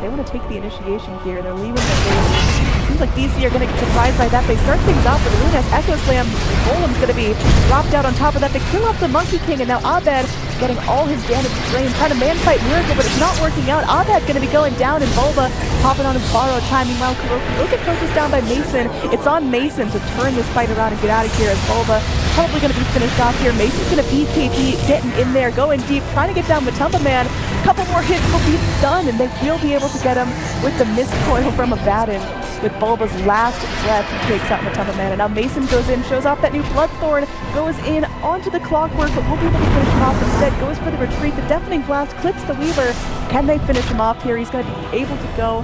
They want to take the initiation here. They're leaving their base. Seems like DC are going to get surprised by that. They start things off with Lunas, Echo Slam. Golem's going to be dropped out on top of that. They kill off the Monkey King, and now Abed getting all his damage drained, trying to man-fight Miracle, but it's not working out. Abed going to be going down, and Bulba popping on his borrowed time. Meanwhile, Kuroki will get focused down by Mason. It's on Mason to turn this fight around and get out of here as Bulba probably going to be finished off here. Mason's going to BKB, getting in there, going deep, trying to get down Matumba Man. A couple more hits will be done, and they will be able to get him with the mist coil from Abaddon. With Bulba's last breath, he takes out Matumba Man, and now Mason goes in, shows off that new Bloodthorn, goes in onto the Clockwork, but will be able to finish him off instead, goes for the retreat, the Deafening Blast clips the Weaver. Can they finish him off here? He's going to be able to go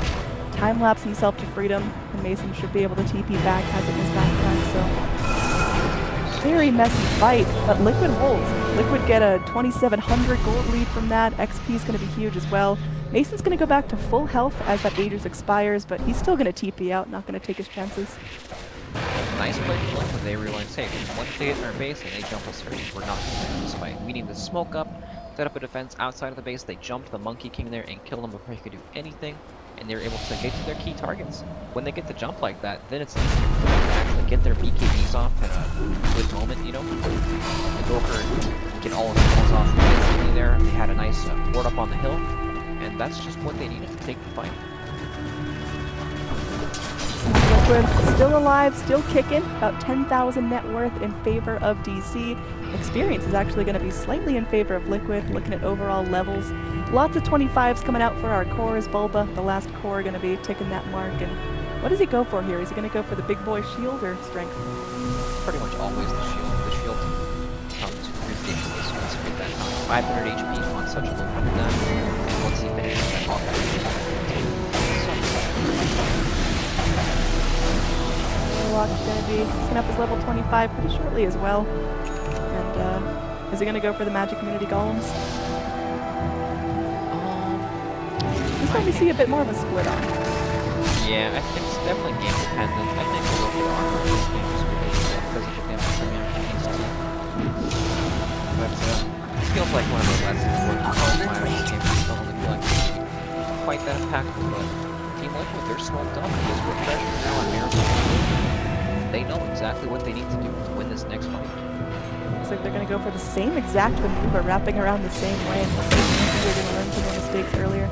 time-lapse himself to freedom, and Mason should be able to TP back, has it in his backpack, so very messy fight, but Liquid holds. Liquid get a 2,700 gold lead from that. XP is going to be huge as well. Mason's going to go back to full health as that Aegis expires, but he's still going to TP out, not going to take his chances. Nice play from them when they realize, hey, once they get in our base and they jump us first, we're not going to win this fight. We need to smoke up, set up a defense outside of the base. They jumped the Monkey King there and killed him before he could do anything, and they were able to get to their key targets. When they get to jump like that, then it's easy for them to actually get their BKBs off at a good moment, you know? And go for it, get all of the balls off instantly there. They had a nice ward up on the hill, and that's just what they needed to take the fight. Liquid still alive, still kicking, about 10,000 net worth in favor of DC. Experience is actually going to be slightly in favor of Liquid, looking at overall levels. Lots of 25s coming out for our cores. Bulba, the last core, going to be taking that mark. And what does he go for here? Is he going to go for the big boy shield or strength? Pretty much always the shield. The shield comes ridiculously expensive at that time. 500 HP on such a low cooldown, and once he finishes that Hawkeye, Warlock's going to be picking up his level 25 pretty shortly as well. And is he going to go for the Magic Community Golems? This time we see a bit more of a split on. yeah, I think it's definitely game dependent. I think a little bit of armor in this game is ridiculous because of the damage premium it needs to. But it feels like one of those lessons where the players game don't really feel like quite that impactful, but Team Liquid, they're smoked up because we're pressure now on Miracle. They know exactly what they need to do to win this next fight. Looks like they're going to go for the same exact maneuver, wrapping around the same way. And looks like they're going to learn from their mistakes earlier.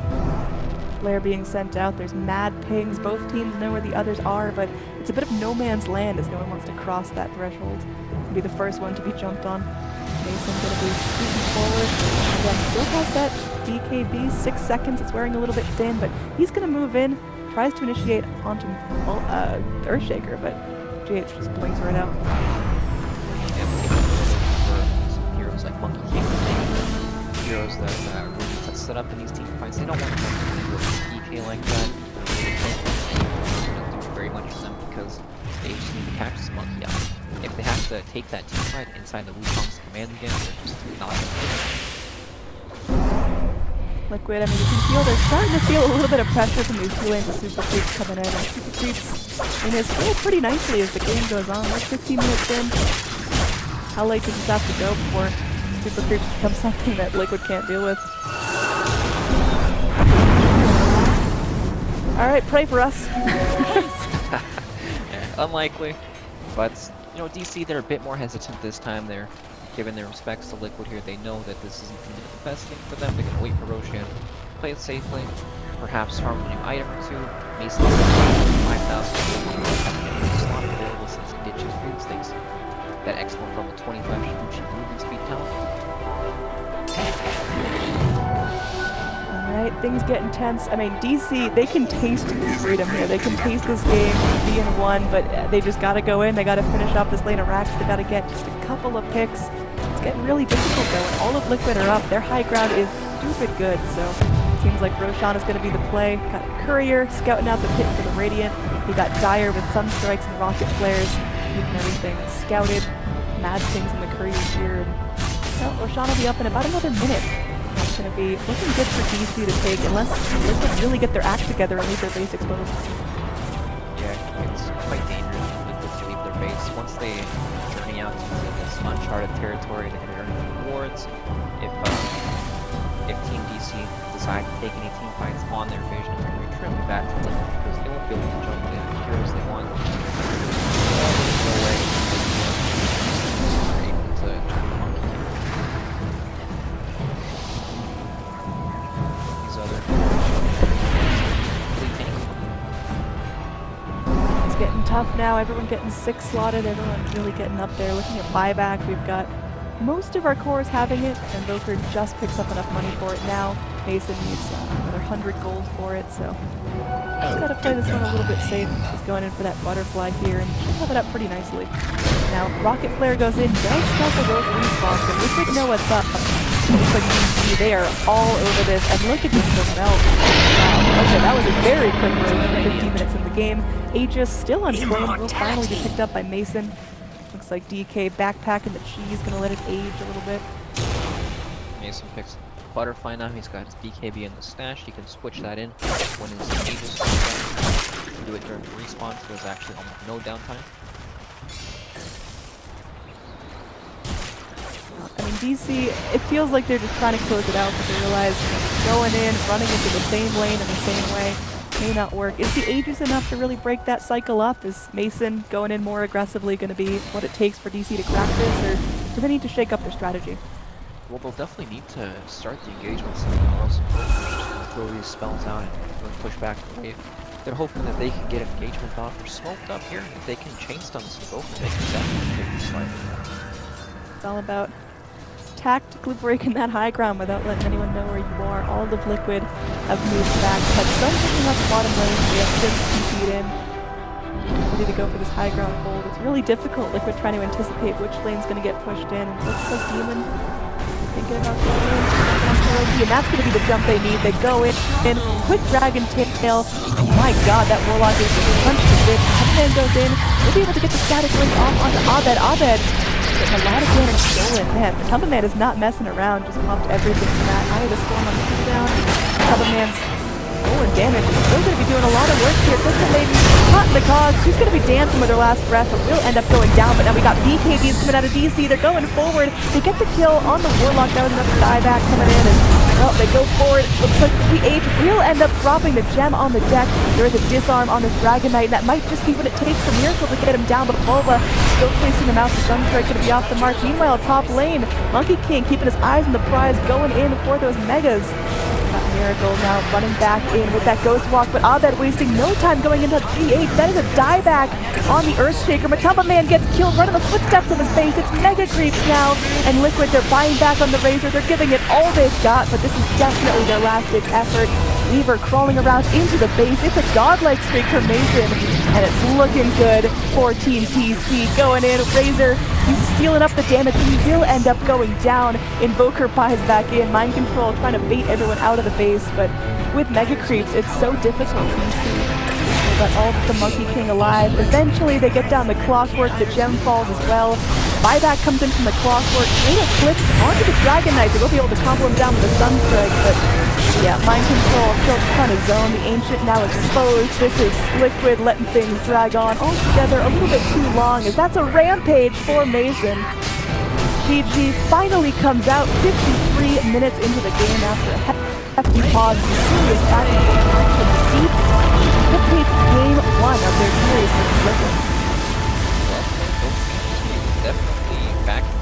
Flare being sent out. There's mad pings. Both teams know where the others are, but it's a bit of no man's land as no one wants to cross that threshold. Be the first one to be jumped on. Mason going to be scooting forward. Again, still has that DKB, 6 seconds. It's wearing a little bit thin, but he's going to move in. Tries to initiate onto Earthshaker, but GH just blinks right out. For heroes like Monkey King, heroes that really set up in these team fights, they don't want to go DK like that. They don't do very much for them because they just need to catch this monkey out. If they have to take that team fight inside the Wukong's command again, they're just not going to do it. Liquid, I mean, you can feel they're starting to feel a little bit of pressure from these two lanes of Super Creeps coming in. And Super Creeps, I mean, it's played pretty nicely as the game goes on. We're 15 minutes in. How late does this have to go before Super Creeps become something that Liquid can't deal with? Alright, pray for us. Yeah, unlikely. But, you know, DC, they're a bit more hesitant this time. They're giving their respects to Liquid here. They know that this isn't going to be the best thing for them. They're going to wait for Roshan, play it safely, perhaps farm a new item or two. Mason 5,000 slot available since he ditches Runestakes. That excellent level 25 Shibuchi movement speed talent. Alright, things get intense. I mean, DC, they can taste freedom here. They can taste this game being won, but they just gotta go in. They gotta finish off this lane of racks. They gotta get just a couple of picks. It's getting really difficult though, and all of Liquid are up. Their high ground is stupid good, so it seems like Roshan is gonna be the play. Got Courier scouting out the pit for the Radiant. We got Dire with Sunstrikes and Rocket Flares, keeping everything scouted. Mad things in the Courier here, and well, Roshan will be up in about another minute. That's going to be looking good for DC to take, unless Liquid really get their act together and leave their base exposed. Yeah, it's quite dangerous for Liquid to leave their base. Once they journey out into this uncharted territory, they're going to earn rewards. If Team DC decide to take any team fights on their vision, it's going to be trimmed back to Liquid because they won't be able to jump the heroes they want. There's no way they're able to jump the monkey. It's getting tough now. Everyone getting 6 slotted. Everyone really getting up there. Looking at buyback, we've got most of our cores having it, and Voker just picks up enough money for it now. Mason needs another 100 gold for it, so just got to play this one a little bit safe. He's going in for that butterfly here, and should have it up pretty nicely. Now, Rocket Flare goes in, does start the rogue respawn, so Liquid know what's up. Looks like you can see they are all over this, and look at this melt. Wow, okay, that was a very quick rogue for 15 minutes in the game. Aegis still unclaimed, will finally be picked up by Mason. Looks like DK backpacking the cheese, gonna let it age a little bit. Mason picks Butterfly now. He's got his BKB in the stash. He can switch that in when his Aegis comes down. He can do it during the respawn, so there's actually almost no downtime. I mean, DC, it feels like they're just trying to close it out, but they realize going in, running into the same lane in the same way may not work. Is the Aegis enough to really break that cycle up? Is Mason going in more aggressively going to be what it takes for DC to crack this, or do they need to shake up their strategy? Well, they'll definitely need to start the engagement somehow, or else they're just going to throw these spells out and really push back the wave. They're hoping that they can get engagement off or smoked up here, and if they can chain stun some Gopher, they can definitely take this fight. It's all about tactically breaking that high ground without letting anyone know where you are. All of Liquid have moved back, but some picking up the bottom lane. We have 6 TP'd in, ready to go for this high ground hold. It's really difficult, Liquid trying to anticipate which lane's going to get pushed in, and it looks like Demon thinking about going in, and that's going to be the jump they need. They go in, quick Dragon Tail. Oh my god, that Warlock is punched to bits. Tumbleman goes in, we'll be able to get the static link off onto Abed. Abed getting a lot of damage stolen. Man, the Tumbleman is not messing around, just popped everything from that. Eye of the Storm on the cooldown. Tumbleman's stolen damage. Still going to be doing a lot of work here. Crystal Maiden caught in the cog. She's going to be dancing with her last breath, but will end up going down. But now we got BKBs coming out of DC. They're going forward. They get the kill on the Warlock. That was another dieback coming in. And Well, they go forward. Looks like GH will end up dropping the gem on the deck. There is a disarm on this Dragon Knight, and that might just be what it takes for Miracle to get him down. But Volva still chasing him out. The Sunstrike going to be off the mark. Meanwhile, top lane, Monkey King keeping his eyes on the prize, going in for those megas. Got Miracle now running back in with that Ghost Walk, but Abed wasting no time going into G8. That is a dieback on the Earthshaker. Matumba Man gets killed right in the footsteps of his base. It's Mega Creeps now, and Liquid, they're buying back on the Razor. They're giving it all they've got, but this is definitely their last-ditch effort. Weaver crawling around into the base. It's a godlike streak for Mason, and it's looking good for Team TC. Going in, Razor, he's stealing up the damage, and he will end up going down. Invoker buys back in. Mind Control trying to bait everyone out of the base, but with Mega Creeps, it's so difficult. You see, they got all the Monkey King alive. Eventually, they get down the Clockwork. The gem falls as well. Buyback comes in from the Clockwork. Little clicks onto the Dragon Knight. They will be able to combo him down with the Sunstrike, but yeah, Mind Control still trying to zone. The Ancient now exposed. This is Liquid letting things drag on altogether a little bit too long, as that's a rampage for Mason. GG finally comes out 53 minutes into the game after a hefty pause. Serious back and forth deep. We'll take game 1 of their series with Liquid. Definitely back and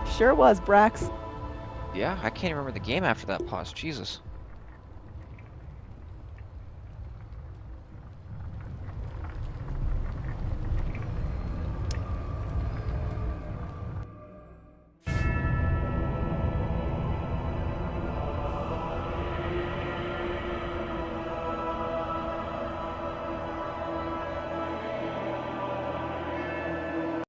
forth. Sure was, Brax. Yeah, I can't remember the game after that pause. Jesus.